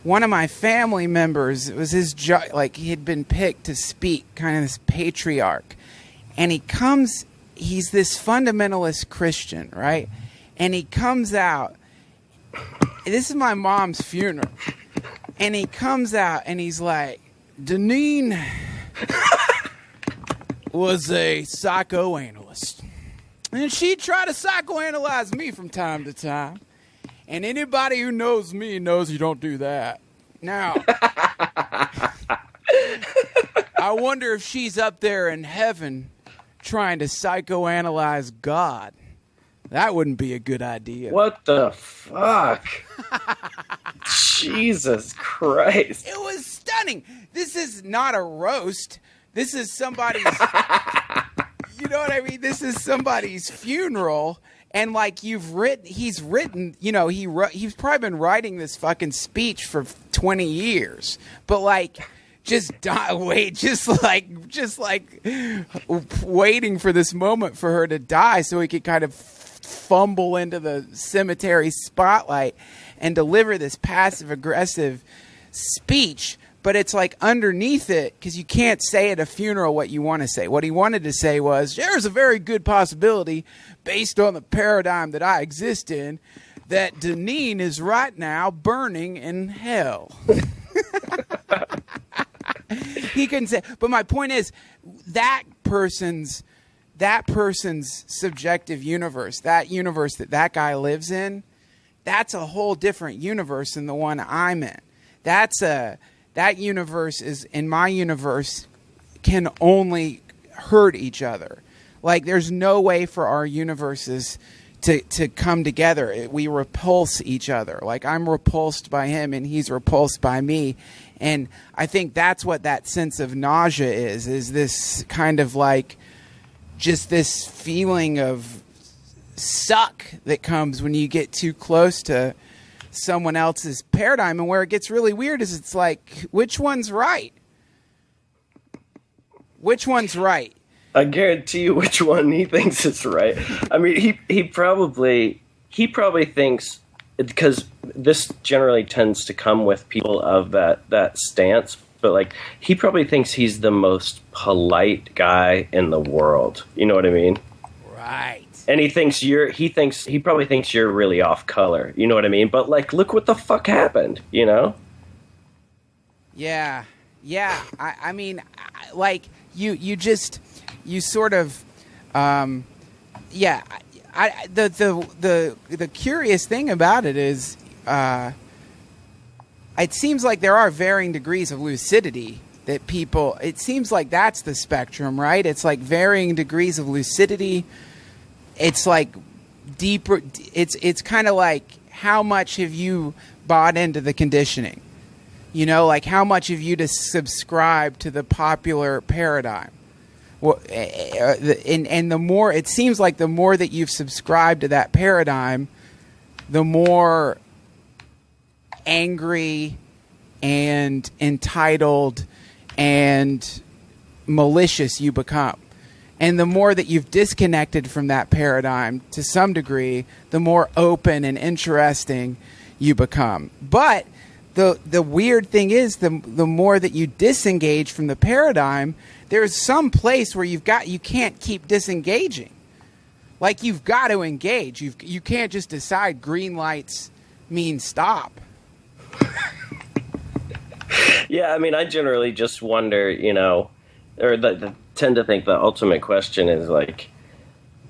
one of my family members, it was his job, like he had been picked to speak, kind of this patriarch. And he's this fundamentalist Christian, right? And he comes out, this is my mom's funeral, and he comes out and he's like, Deneen was a psychoanalyst. And she tried to psychoanalyze me from time to time. And anybody who knows me knows you don't do that. Now, I wonder if she's up there in heaven trying to psychoanalyze God. That wouldn't be a good idea. What the fuck? Jesus Christ. It was stunning. This is not a roast. This is somebody's... You know what I mean? This is somebody's funeral. And like he's probably been writing this fucking speech for 20 years. But like just waiting for this moment for her to die so he could kind of fumble into the cemetery spotlight and deliver this passive aggressive speech. But it's like underneath it, because you can't say at a funeral what you want to say. What he wanted to say was, there's a very good possibility, based on the paradigm that I exist in, that Deneen is right now burning in hell. He couldn't say. But my point is, that person's subjective universe, that universe that guy lives in, that's a whole different universe than the one I'm in. That universe is, in my universe, can only hurt each other. Like, there's no way for our universes to come together. We repulse each other. Like, I'm repulsed by him and he's repulsed by me. And I think that's what that sense of nausea is this kind of like just this feeling of suck that comes when you get too close to someone else's paradigm. And where it gets really weird is it's like, which one's right? Which one's right? I guarantee you which one he thinks is right. I mean, he probably thinks, because this generally tends to come with people of that stance, but like he probably thinks he's the most polite guy in the world. You know what I mean? Right. And he probably thinks you're really off color. You know what I mean? But like, look what the fuck happened, you know? Yeah. Yeah. I mean, like, you sort of, yeah. The curious thing about it is, it seems like there are varying degrees of lucidity that people. It seems like that's the spectrum, right? It's like varying degrees of lucidity. It's like deeper. It's kind of like how much have you bought into the conditioning? You know, like how much have you to subscribe to the popular paradigm? Well, and the more it seems like the more that you've subscribed to that paradigm, the more angry and entitled and malicious you become. And the more that you've disconnected from that paradigm to some degree, the more open and interesting you become. But the weird thing is, the more that you disengage from the paradigm, there's some place where you can't keep disengaging. Like, you've got to engage. You can't just decide green lights mean stop. Yeah, I mean, I generally just wonder, you know, or tend to think the ultimate question is, like,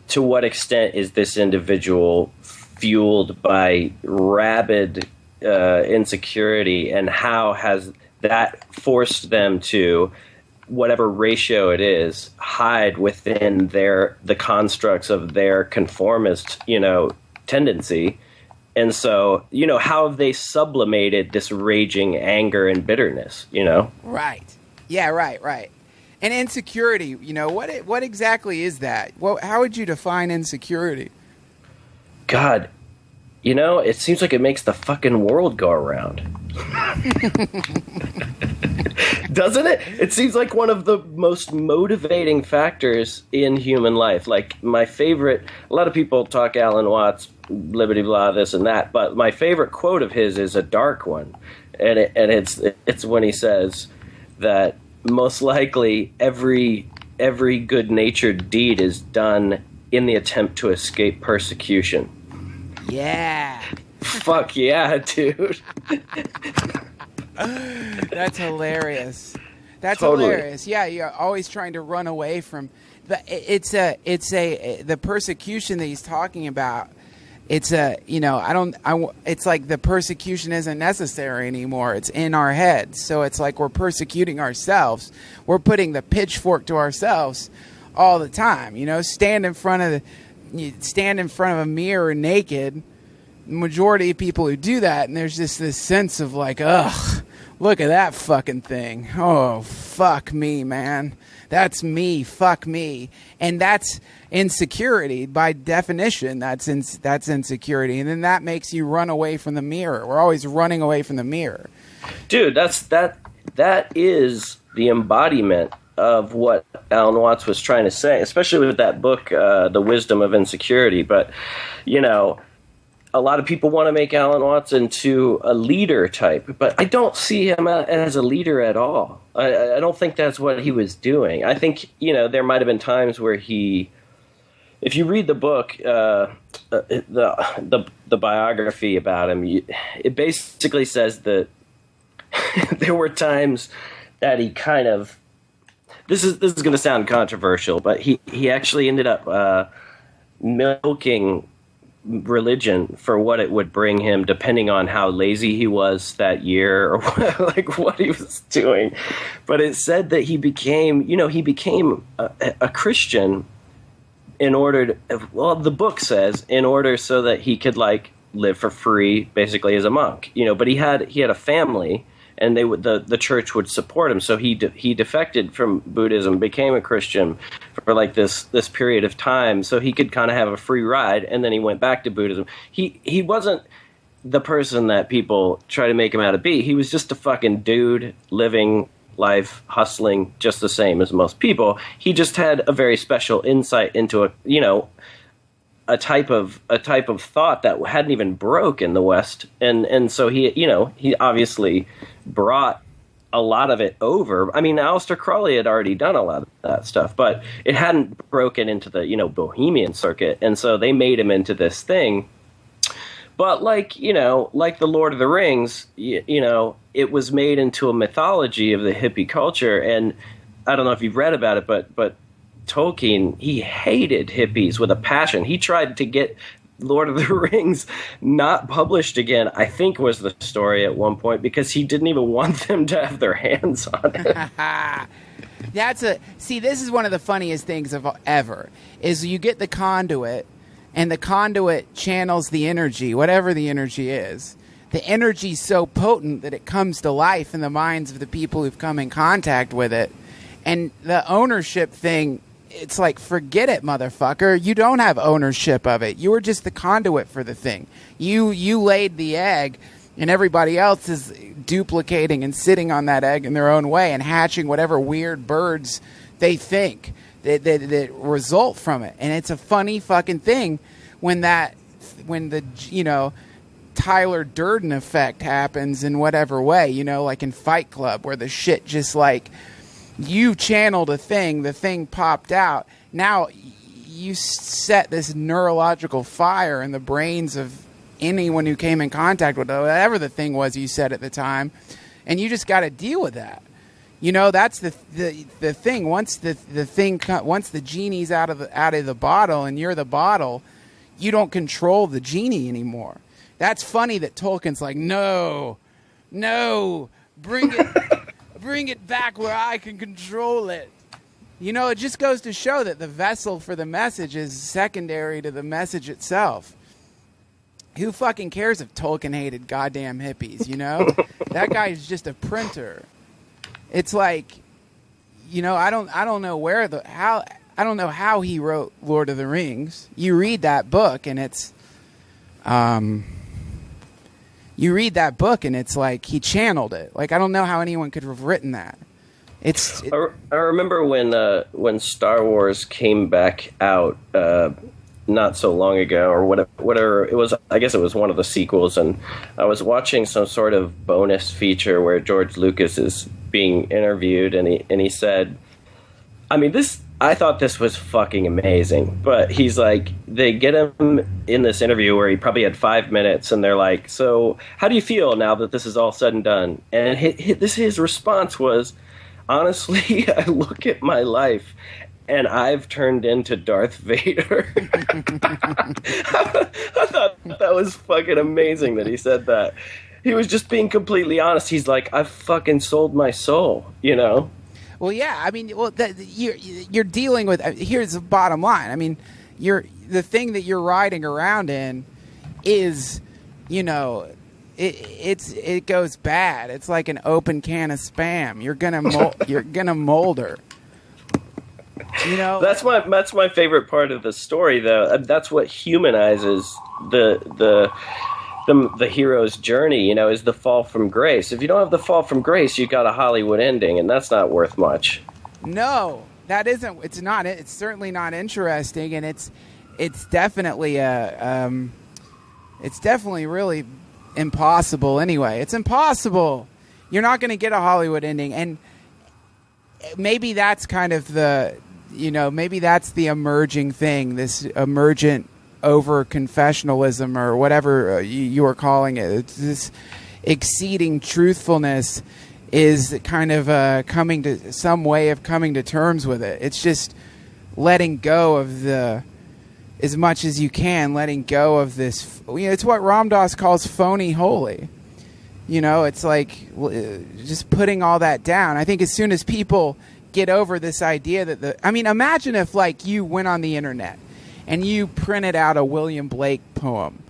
to what extent is this individual fueled by rabid insecurity, and how has that forced them to, whatever ratio it is, hide within the constructs of their conformist, you know, tendency. And so, you know, how have they sublimated this raging anger and bitterness, you know? Right. Yeah, right. And insecurity, you know, what exactly is that? How would you define insecurity? God, you know, it seems like it makes the fucking world go around. Doesn't it? It seems like one of the most motivating factors in human life. Like, my favorite, a lot of people talk Alan Watts, blibbity blah, this and that, but my favorite quote of his is a dark one. And it's when he says that most likely every good-natured deed is done in the attempt to escape persecution. Yeah. Fuck yeah, dude. That's hilarious. That's Totally. hilarious. Yeah, you're always trying to run away from the persecution that he's talking about. It's it's like the persecution isn't necessary anymore. It's in our heads. So it's like we're persecuting ourselves. We're putting the pitchfork to ourselves all the time. You know, stand in front of a mirror naked. The majority of people who do that, and there's just this sense of like, ugh, look at that fucking thing. Oh, fuck me, man. That's me. Fuck me. And that's insecurity by definition. That's insecurity. And then that makes you run away from the mirror. We're always running away from the mirror. Dude, that is the embodiment of what Alan Watts was trying to say, especially with that book, The Wisdom of Insecurity. But, you know, a lot of people want to make Alan Watts into a leader type, but I don't see him as a leader at all. I don't think that's what he was doing. I think, you know, there might have been times where if you read the book, the biography about him, it basically says that there were times that he kind of, this is going to sound controversial, but he actually ended up milking religion for what it would bring him, depending on how lazy he was that year or what he was doing. But it said that he became a Christian in order to, well, the book says in order so that he could like live for free, basically as a monk, you know. But he had a family, and the church would support him. So he defected from Buddhism, became a Christian for like this period of time, so he could kind of have a free ride, and then he went back to Buddhism. He wasn't the person that people try to make him out to be. He was just a fucking dude living life, hustling just the same as most people. He just had a very special insight into a type of thought that hadn't even broke in the West, and so he obviously brought a lot of it over. I mean, Aleister Crowley had already done a lot of that stuff, but it hadn't broken into the Bohemian circuit, and so they made him into this thing. But like the Lord of the Rings, it was made into a mythology of the hippie culture, and I don't know if you've read about it, but Tolkien, he hated hippies with a passion. He tried to get Lord of the Rings not published again, I think was the story at one point, because he didn't even want them to have their hands on it. This is one of the funniest things of ever, is you get the conduit, and the conduit channels the energy, whatever the energy is. The energy's so potent that it comes to life in the minds of the people who've come in contact with it. And the ownership thing, it's like, forget it, motherfucker. You don't have ownership of it. You were just the conduit for the thing. You laid the egg, and everybody else is duplicating and sitting on that egg in their own way and hatching whatever weird birds they think that result from it. And it's a funny fucking thing when the Tyler Durden effect happens in whatever way, like in Fight Club, where the shit just like, you channeled a thing, the thing popped out. Now you set this neurological fire in the brains of anyone who came in contact with whatever the thing was you said at the time, and you just got to deal with that. That's the thing. Once the genie's out of the bottle and you're the bottle, you don't control the genie anymore. That's funny that Tolkien's like, no, bring it back where I can control it. It just goes to show that the vessel for the message is secondary to the message itself. Who fucking cares if Tolkien hated goddamn hippies, That guy is just a printer. It's like, I don't know how he wrote Lord of the Rings. You read that book and it's like he channeled it. Like, I don't know how anyone could have written that. I remember when Star Wars came back out not so long ago, or whatever it was. I guess it was one of the sequels, and I was watching some sort of bonus feature where George Lucas is being interviewed, and he said, I thought this was fucking amazing, but he's like, they get him in this interview where he probably had 5 minutes, and they're like, so how do you feel now that this is all said and done? And his response was, honestly, I look at my life and I've turned into Darth Vader. I thought that was fucking amazing that he said that. He was just being completely honest. He's like, I've fucking sold my soul, Well, yeah. You're dealing with. Here's the bottom line. The thing that you're riding around in is, it goes bad. It's like an open can of Spam. You're gonna molder. That's my favorite part of the story, though. That's what humanizes the hero's journey, is the fall from grace. If you don't have the fall from grace, you got a Hollywood ending, and that's not worth much. No, that isn't. It's not. It's certainly not interesting, and it's definitely it's definitely really impossible. Anyway, it's impossible. You're not going to get a Hollywood ending, and maybe that's kind of maybe that's the emerging thing. This emergent over confessionalism, or whatever you are calling it. It's this exceeding truthfulness is kind of coming to some way of coming to terms with it. It's just letting go of as much as you can, letting go of this. It's what Ram Dass calls phony holy. It's like just putting all that down. I think as soon as people get over this idea that imagine if you went on the internet and you printed out a William Blake poem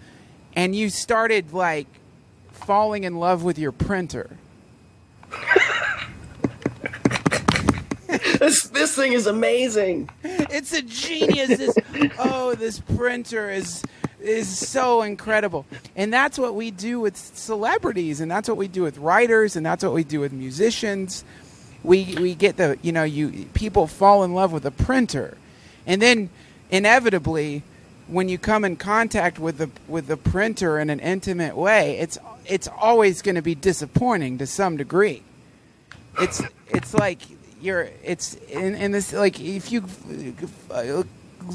and you started falling in love with your printer. This thing is amazing. It's a genius. This printer is so incredible. And that's what we do with celebrities, and that's what we do with writers, and that's what we do with musicians. We get people fall in love with a printer. And then inevitably, when you come in contact with the printer in an intimate way, it's always going to be disappointing to some degree. It's like it's in this, if you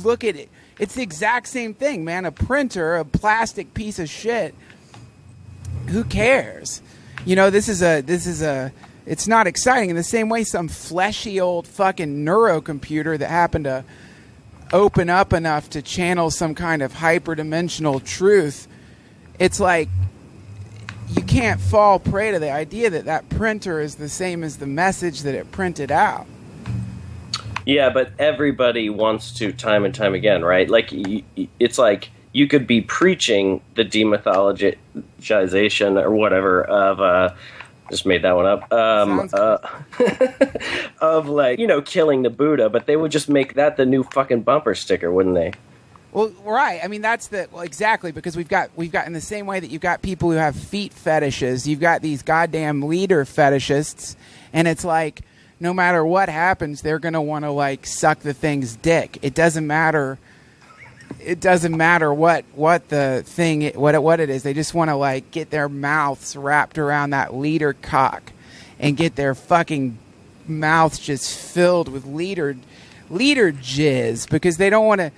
look at it, it's the exact same thing, man. A printer, a plastic piece of shit. Who cares? This is a it's not exciting. In the same way, some fleshy old fucking neurocomputer that happened to open up enough to channel some kind of hyperdimensional truth, it's like you can't fall prey to the idea that that printer is the same as the message that it printed out. Yeah, but everybody wants to time and time again, right? Like, it's like you could be preaching the demythologization or whatever of, just made that one up, of, like, you know, killing the Buddha, but they would just make that the new fucking bumper sticker, wouldn't they? Well, right. I mean, that's exactly, because we've got in the same way that you've got people who have feet fetishes, you've got these goddamn leader fetishists, and it's like, no matter what happens, they're going to want to, like, suck the thing's dick. It doesn't matter. It doesn't matter what the thing, what it is. They just want to, like, get their mouths wrapped around that leader cock and get their fucking mouths just filled with leader jizz, because they don't want to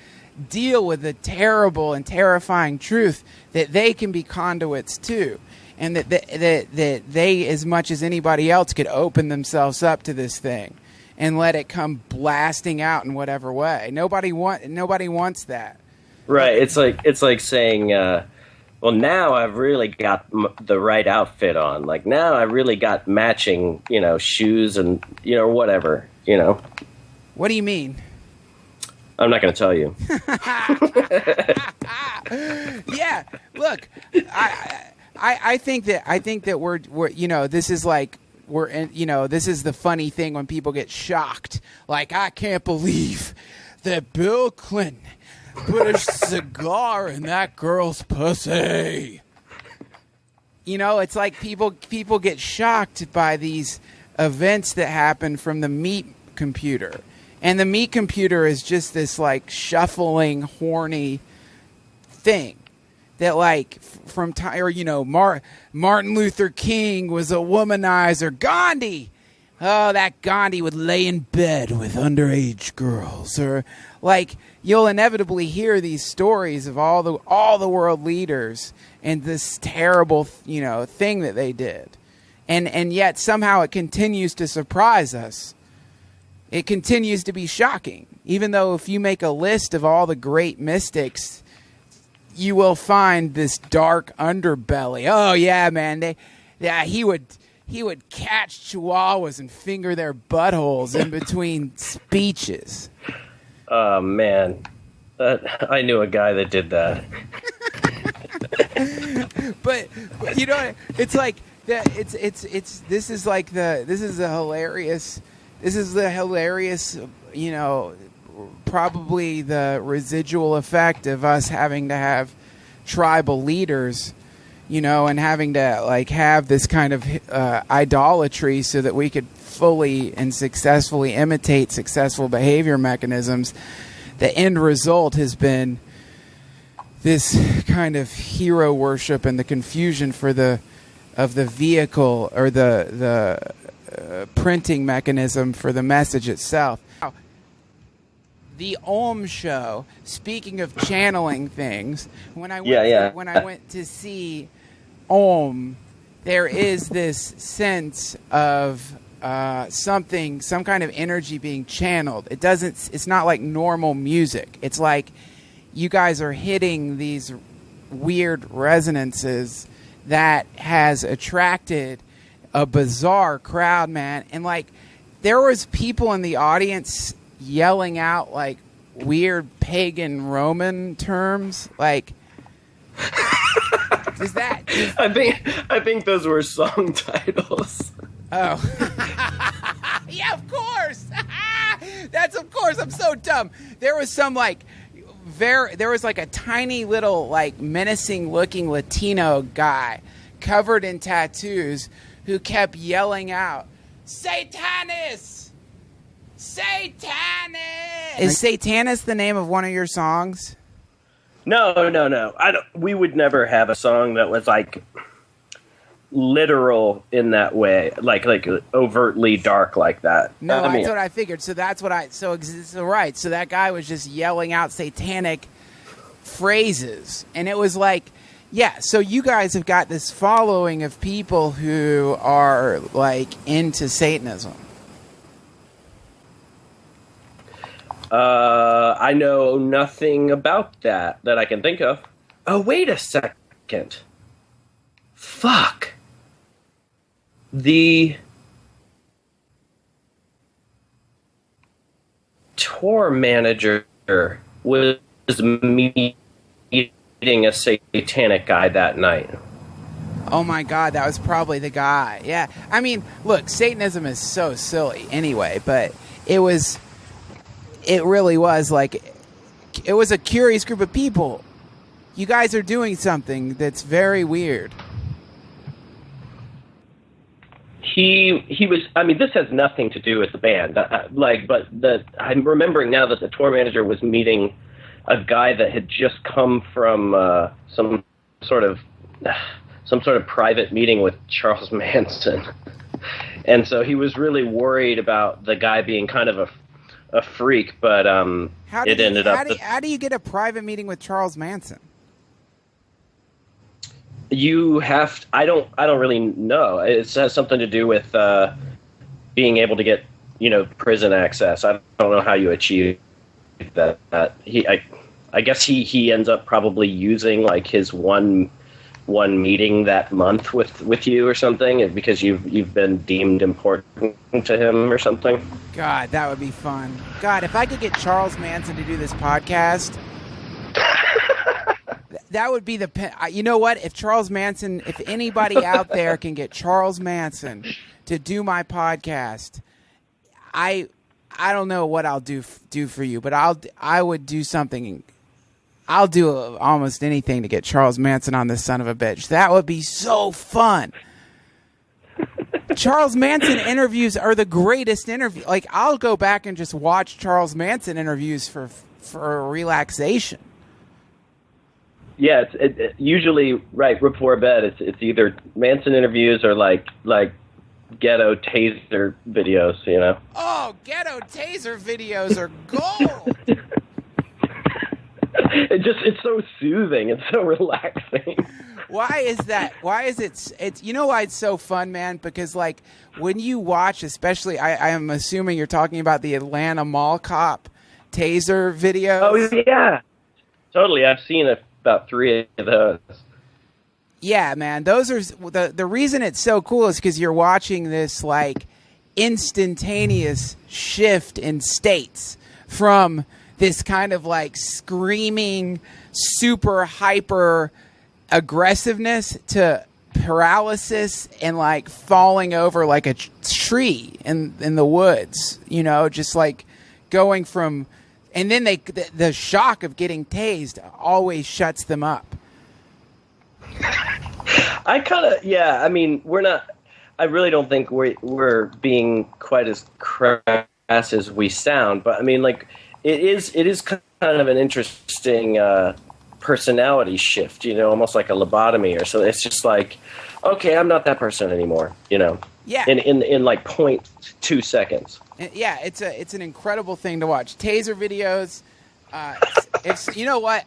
deal with the terrible and terrifying truth that they can be conduits too, and that they, as much as anybody else, could open themselves up to this thing and let it come blasting out in whatever way. Nobody wants that. Right. It's like saying, well, now I've really got the right outfit on. Like, now I really got matching, you know, shoes and, you know, whatever, you know. What do you mean? I'm not going to tell you. Yeah, look, I think that we're you know, this is like we're in, you know, this is the funny thing when people get shocked. Like, I can't believe that Bill Clinton put a cigar in that girl's pussy. You know, it's like people get shocked by these events that happen from the meat computer. And the meat computer is just this, like, shuffling, horny thing that, like, from time, or, you know, Martin Luther King was a womanizer. Gandhi, oh, that Gandhi would lay in bed with underage girls. Or, like, you'll inevitably hear these stories of all the world leaders and this terrible, you know, thing that they did. And yet somehow it continues to surprise us. It continues to be shocking, even though if you make a list of all the great mystics, you will find this dark underbelly. Oh yeah, man, he would catch chihuahuas and finger their buttholes in between speeches. Oh man, I knew a guy that did that. but you know, it's like that. This is the hilarious, you know, probably the residual effect of us having to have tribal leaders, you know, and having to, like, have this kind of idolatry so that we could fully and successfully imitate successful behavior mechanisms. The end result has been this kind of hero worship and the confusion of the vehicle or the printing mechanism for the message itself. The Om show, speaking of channeling things, when I went to see Om, there is this sense of some kind of energy being channeled. It's not like normal music. It's like you guys are hitting these weird resonances that has attracted a bizarre crowd, man. And, like, there was people in the audience yelling out, like, weird pagan Roman terms, like, I think those were song titles. Oh. Yeah, of course. Of course, I'm so dumb. There was some, like, there was, like, a tiny little, like, menacing looking Latino guy covered in tattoos who kept yelling out, "Satanis! Satanis!" Is Satanis the name of one of your songs? No. We would never have a song that was, like, literal in that way, like overtly dark like that. No, that's what I figured. So that's what so right. So that guy was just yelling out satanic phrases, and it was like Yeah, so you guys have got this following of people who are, like, into Satanism. I know nothing about that I can think of. Oh, wait a second. Fuck. The tour manager was meeting a satanic guy that night. Oh my God, that was probably the guy. Yeah, I mean, look, Satanism is so silly anyway, but it really was like, it was a curious group of people. You guys are doing something that's very weird. He was. I mean, this has nothing to do with the band. I'm remembering now that the tour manager was meeting a guy that had just come from some sort of private meeting with Charles Manson, and so he was really worried about the guy being kind of a freak. But how do you get a private meeting with Charles Manson? You have. I don't really know. It has something to do with being able to get, prison access. I don't know how you achieve that. I guess he ends up probably using like his one meeting that month with you or something, because you've been deemed important to him or something. God, that would be fun. God, if I could get Charles Manson to do this podcast. That would be you know what? If anybody out there can get Charles Manson to do my podcast, I don't know what I'll do for you, but I would do something. I'll do almost anything to get Charles Manson on this son of a bitch. That would be so fun. Charles Manson interviews are the greatest interview. Like, I'll go back and just watch Charles Manson interviews for relaxation. Yeah, it's usually right before bed. It's either Manson interviews or like ghetto taser videos. Oh, ghetto taser videos are gold. It's so soothing. It's so relaxing. Why is that? Why is it? It's why it's so fun, man? Because like when you watch, especially, I am assuming you're talking about the Atlanta Mall Cop taser video. Oh yeah, totally. I've seen about 3 of those. Yeah, man. Those are the reason it's so cool is because you're watching this like instantaneous shift in states from this kind of like screaming, super hyper aggressiveness to paralysis and like falling over like a tree in the woods. Just like going from. And then the shock of getting tased always shuts them up. I kind of, yeah. I mean, we're not. I really don't think we're being quite as crass as we sound. But I mean, like, it is kind of an interesting personality shift. Almost like a lobotomy or so. It's just like, okay, I'm not that person anymore. Yeah. In like 0.2 seconds. Yeah, it's an incredible thing to watch. Taser videos. If you know what,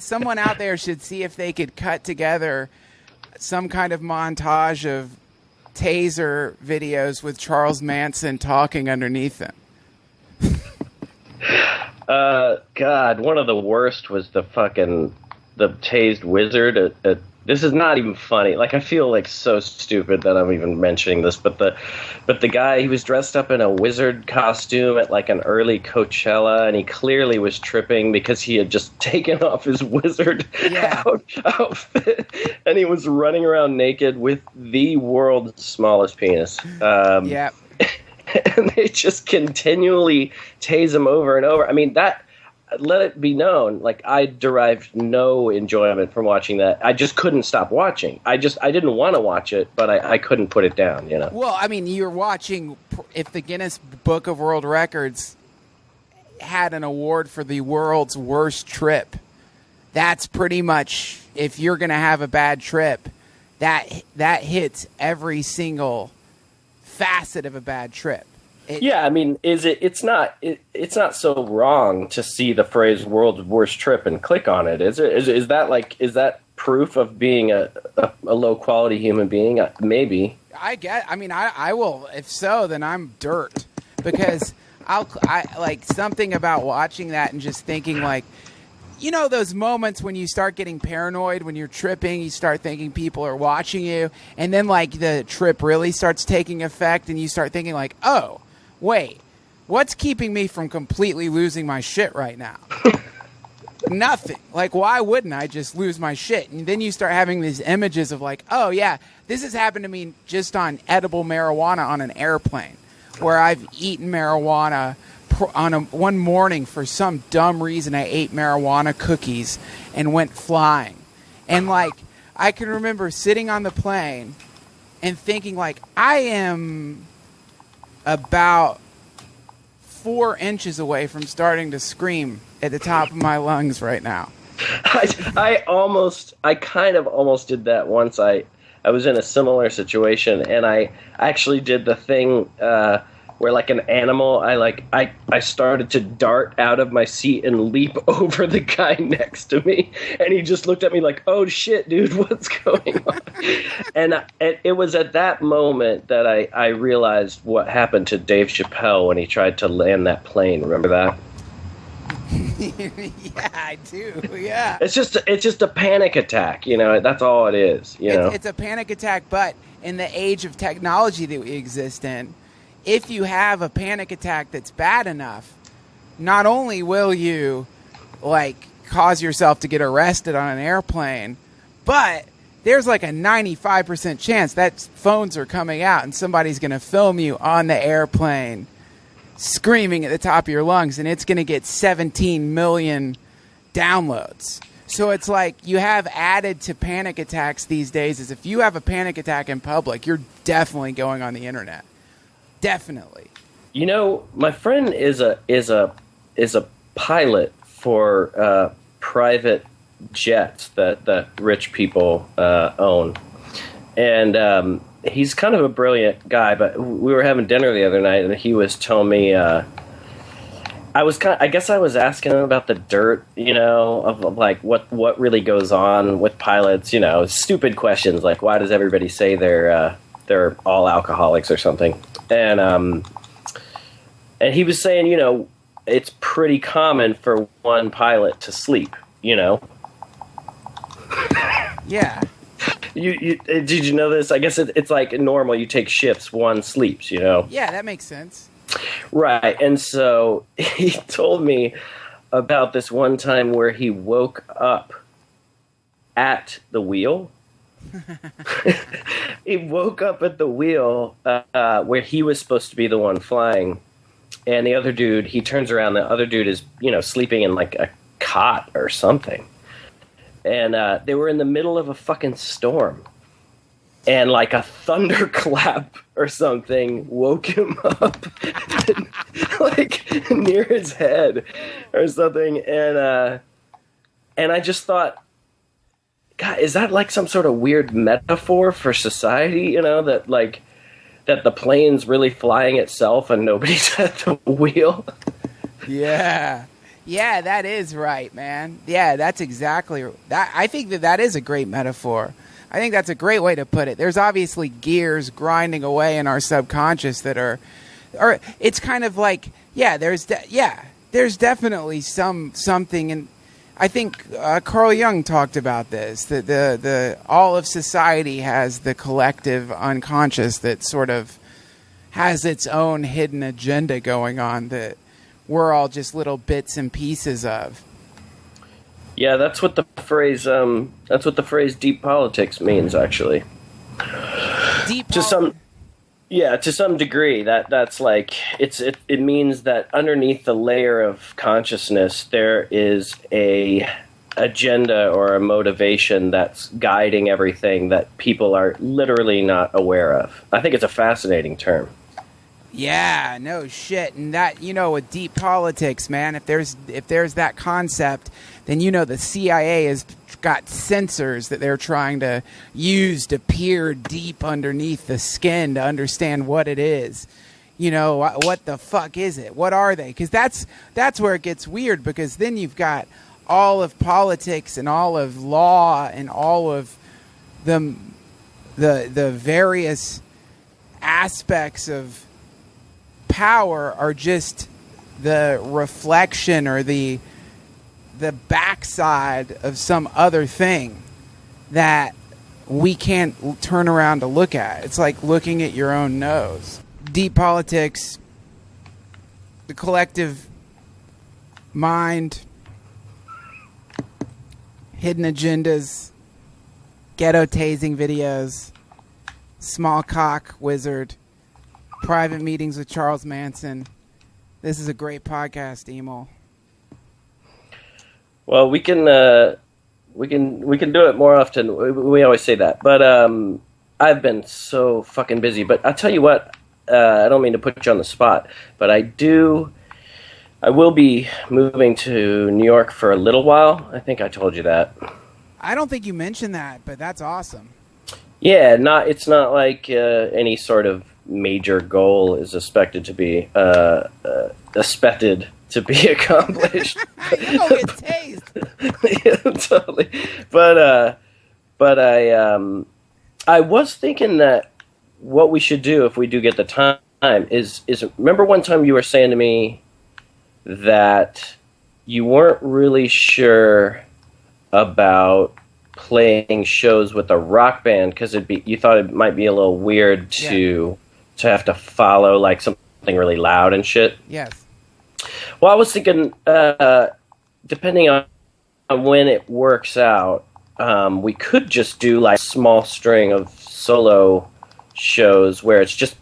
someone out there should see if they could cut together some kind of montage of taser videos with Charles Manson talking underneath them. God, one of the worst was the tased wizard at this is not even funny. Like, I feel like so stupid that I'm even mentioning this, but the guy, he was dressed up in a wizard costume at like an early Coachella, and he clearly was tripping because he had just taken off his wizard outfit, and he was running around naked with the world's smallest penis. Yeah. And they just continually tase him over and over. I mean, let it be known, like, I derived no enjoyment from watching that. I just couldn't stop watching. I didn't want to watch it, but I couldn't put it down, Well, I mean, you're watching, if the Guinness Book of World Records had an award for the world's worst trip, that's pretty much, if you're going to have a bad trip, that hits every single facet of a bad trip. Yeah, I mean, it's not so wrong to see the phrase "world's worst trip" and click on it, is it? Is that proof of being a low quality human being? Maybe. I will. If so, then I'm dirt, because I like something about watching that and just thinking like, you know, those moments when you start getting paranoid, when you're tripping, you start thinking people are watching you, and then like the trip really starts taking effect, and you start thinking like, oh, wait, what's keeping me from completely losing my shit right now? Nothing. Like, why wouldn't I just lose my shit? And then you start having these images of like, oh yeah, this has happened to me just on edible marijuana on an airplane, where I've eaten marijuana on one morning. For some dumb reason, I ate marijuana cookies and went flying. And like, I can remember sitting on the plane and thinking like, I am about 4 inches away from starting to scream at the top of my lungs right now. I kind of almost did that once. I was in a similar situation, and I actually did the thing where, like an animal, I started to dart out of my seat and leap over the guy next to me, and he just looked at me like, "Oh shit, dude, what's going on?" And it was at that moment that I realized what happened to Dave Chappelle when he tried to land that plane. Remember that? Yeah, I do. Yeah. It's just a panic attack, you know. That's all it is, you know. It's a panic attack, but in the age of technology that we exist in, if you have a panic attack that's bad enough, not only will you like cause yourself to get arrested on an airplane, but there's like a 95% chance that phones are coming out and somebody's going to film you on the airplane screaming at the top of your lungs, and it's going to get 17 million downloads. So it's like you have added to panic attacks these days is if you have a panic attack in public, you're definitely going on the internet. Definitely. You know, my friend is a pilot for private jets that rich people own, and he's kind of a brilliant guy, but we were having dinner the other night, and he was telling me, I guess I was asking him about the dirt, you know, of like what really goes on with pilots, you know, stupid questions like why does everybody say they're all alcoholics or something, and he was saying, you know, it's pretty common for one pilot to sleep, you know. Yeah. You did you know this? I guess it's like normal. You take shifts, one sleeps, you know? Yeah, that makes sense. Right. And so he told me about this one time where he woke up at the wheel. He woke up at the wheel where he was supposed to be the one flying. And the other dude, he turns around. The other dude is, you know, sleeping in like a cot or something. And they were in the middle of a fucking storm. And like a thunderclap or something woke him up like near his head or something. And I just thought, God, is that like some sort of weird metaphor for society? You know, that like that the plane's really flying itself and nobody's at the wheel. Yeah. Yeah, that is right, man. Yeah, that's exactly that. I think that is a great metaphor. I think that's a great way to put it. There's obviously gears grinding away in our subconscious that are it's kind of like, yeah, there's definitely something, and I think Carl Jung talked about this, that the all of society has the collective unconscious that sort of has its own hidden agenda going on that we're all just little bits and pieces of. Yeah, that's what the phrase deep politics means, actually. To some degree, that's like it means that underneath the layer of consciousness there is a agenda or a motivation that's guiding everything that people are literally not aware of. I think it's a fascinating term. Yeah, no shit. And that, you know, with deep politics, man, if there's that concept, then, you know, the CIA has got sensors that they're trying to use to peer deep underneath the skin to understand what it is. You know, what the fuck is it? What are they? Because that's where it gets weird, because then you've got all of politics and all of law and all of the various aspects of power are just the reflection or the backside of some other thing that we can't turn around to look at. It's like looking at your own nose. Deep politics, the collective mind, hidden agendas, ghetto tasing videos, small cock wizard, private meetings with Charles Manson. This is a great podcast, Emil. Well, we can do it more often. We always say that, but I've been so fucking busy. But I'll tell you what, I don't mean to put you on the spot, but I will be moving to New York for a little while. I think I told you that. I don't think you mentioned that, but that's awesome. Yeah, it's not like any sort of major goal is expected to be accomplished. You don't get tased. Yeah, totally. But I was thinking that what we should do if we do get the time is remember one time you were saying to me that you weren't really sure about playing shows with a rock band because you thought it might be a little weird to have to follow like something really loud and shit. Yes. Well, I was thinking, depending on when it works out, we could just do like a small string of solo shows where it's just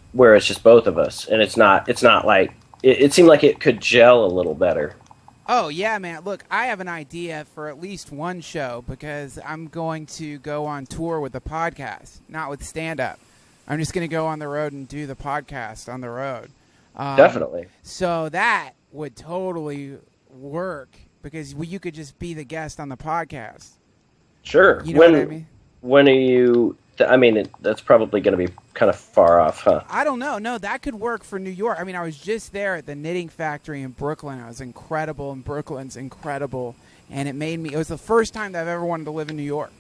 both of us, and it's not like it seemed like it could gel a little better. Oh yeah, man! Look, I have an idea for at least one show because I'm going to go on tour with the podcast, not with stand-up. I'm just going to go on the road and do the podcast on the road. Definitely. So that would totally work because you could just be the guest on the podcast. Sure. You know what I mean? When are you... that's probably going to be kind of far off, huh? I don't know. No, that could work for New York. I mean, I was just there at the knitting factory in Brooklyn. It was incredible, and Brooklyn's incredible. And it was the first time that I've ever wanted to live in New York.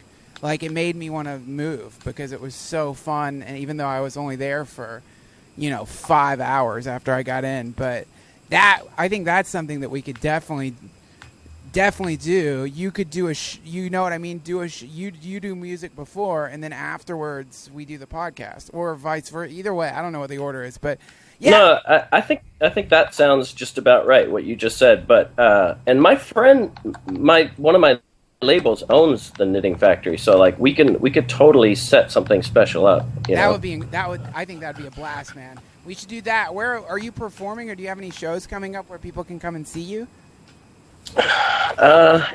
Like, it made me want to move because it was so fun. And even though I was only there for, 5 hours after I got in. But I think that's something that we could definitely do. You could do you know what I mean? You do music before, and then afterwards we do the podcast, or vice versa. Either way, I don't know what the order is, but yeah. No, I think that sounds just about right what you just said. But and my friend, one of my labels owns the knitting factory, so like we could totally set something special up. I think that'd be a blast, man. We should do that. Where are you performing, or do you have any shows coming up where people can come and see you?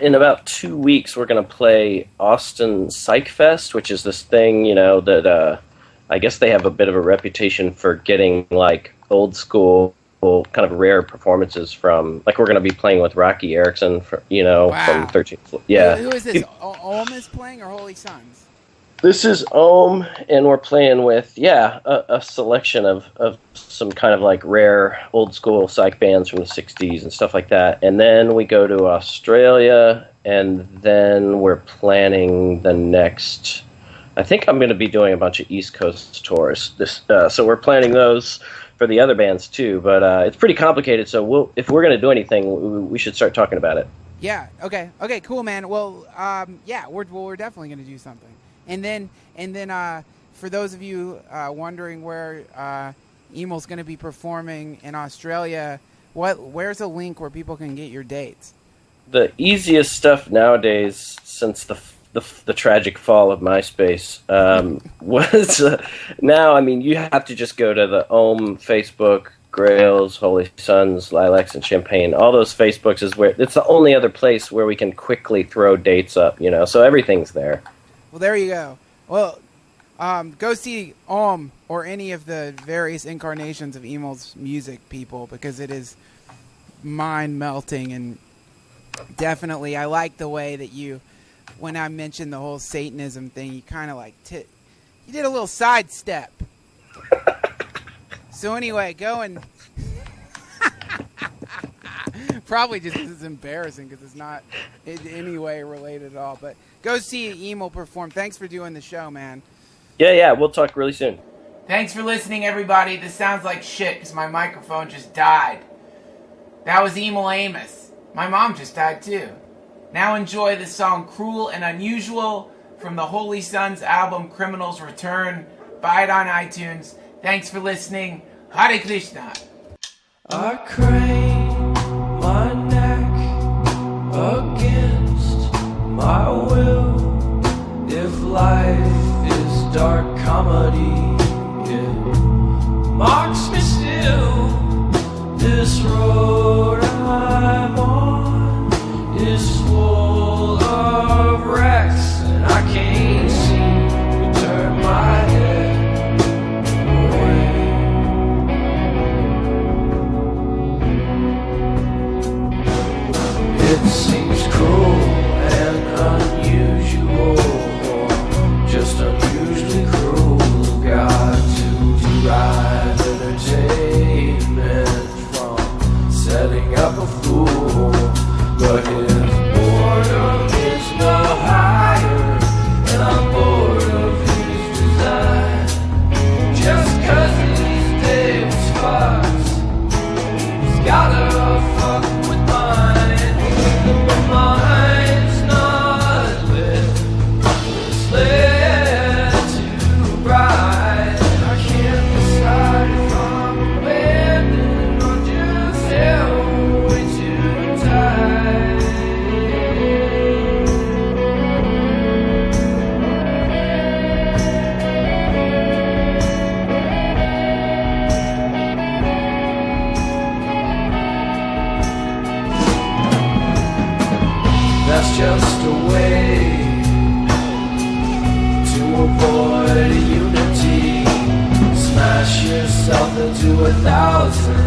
In about 2 weeks, we're going to play Austin Psych Fest, which is this thing, that I guess they have a bit of a reputation for getting like old school, kind of rare performances from. Like we're going to be playing with Rocky Erickson, Wow. from 13. Yeah. Who is this? Ohm is playing, or Holy Sons? This is Ohm, and we're playing with, a selection of some kind of like rare old school psych bands from the 60s and stuff like that. And then we go to Australia, and then we're planning the next... I think I'm going to be doing a bunch of East Coast tours. So we're planning those for the other bands too, but it's pretty complicated, so if we're going to do anything, we should start talking about it. Yeah, okay, cool, man. Well, we're definitely going to do something. And then, for those of you wondering where Emil's going to be performing in Australia, where's a link where people can get your dates? The easiest stuff nowadays, since the tragic fall of MySpace, was now. I mean, you have to just go to the Ohm Facebook, Grails, Holy Sons, Lilacs, and Champagne. All those Facebooks is where it's the only other place where we can quickly throw dates up. So everything's there. Well, there you go. Well, go see Ohm or any of the various incarnations of Emil's music, people, because it is mind-melting. And definitely, I like the way that when I mentioned the whole Satanism thing, you kind of like you did a little sidestep. So anyway, go and Probably just because it's embarrassing because it's not in any way related at all. But go see Emil perform. Thanks for doing the show, man. Yeah, we'll talk really soon. Thanks for listening, everybody. This sounds like shit because my microphone just died. That was Emil Amos. My mom just died too. Now enjoy the song Cruel and Unusual from the Holy Sons album Criminals Return. Buy it on iTunes. Thanks for listening. Hare Krishna. I crane my neck against my will. If life is dark comedy, it mocks me still. This road I'm on is full of wrecks, and I can't seem to turn my head away. It seems cruel and unusual, or just unusually cruel, God, to derive entertainment from setting up a fool. But his boredom is no higher, and I'm bored of his design. Just 'cause his day was fucked, he's gotta fuck with mine. My mind's not lit, it's lit too bright. I can't decide if I'm abandoned or just held way too tight. That's just a way to avoid unity. Smash yourself into 1,000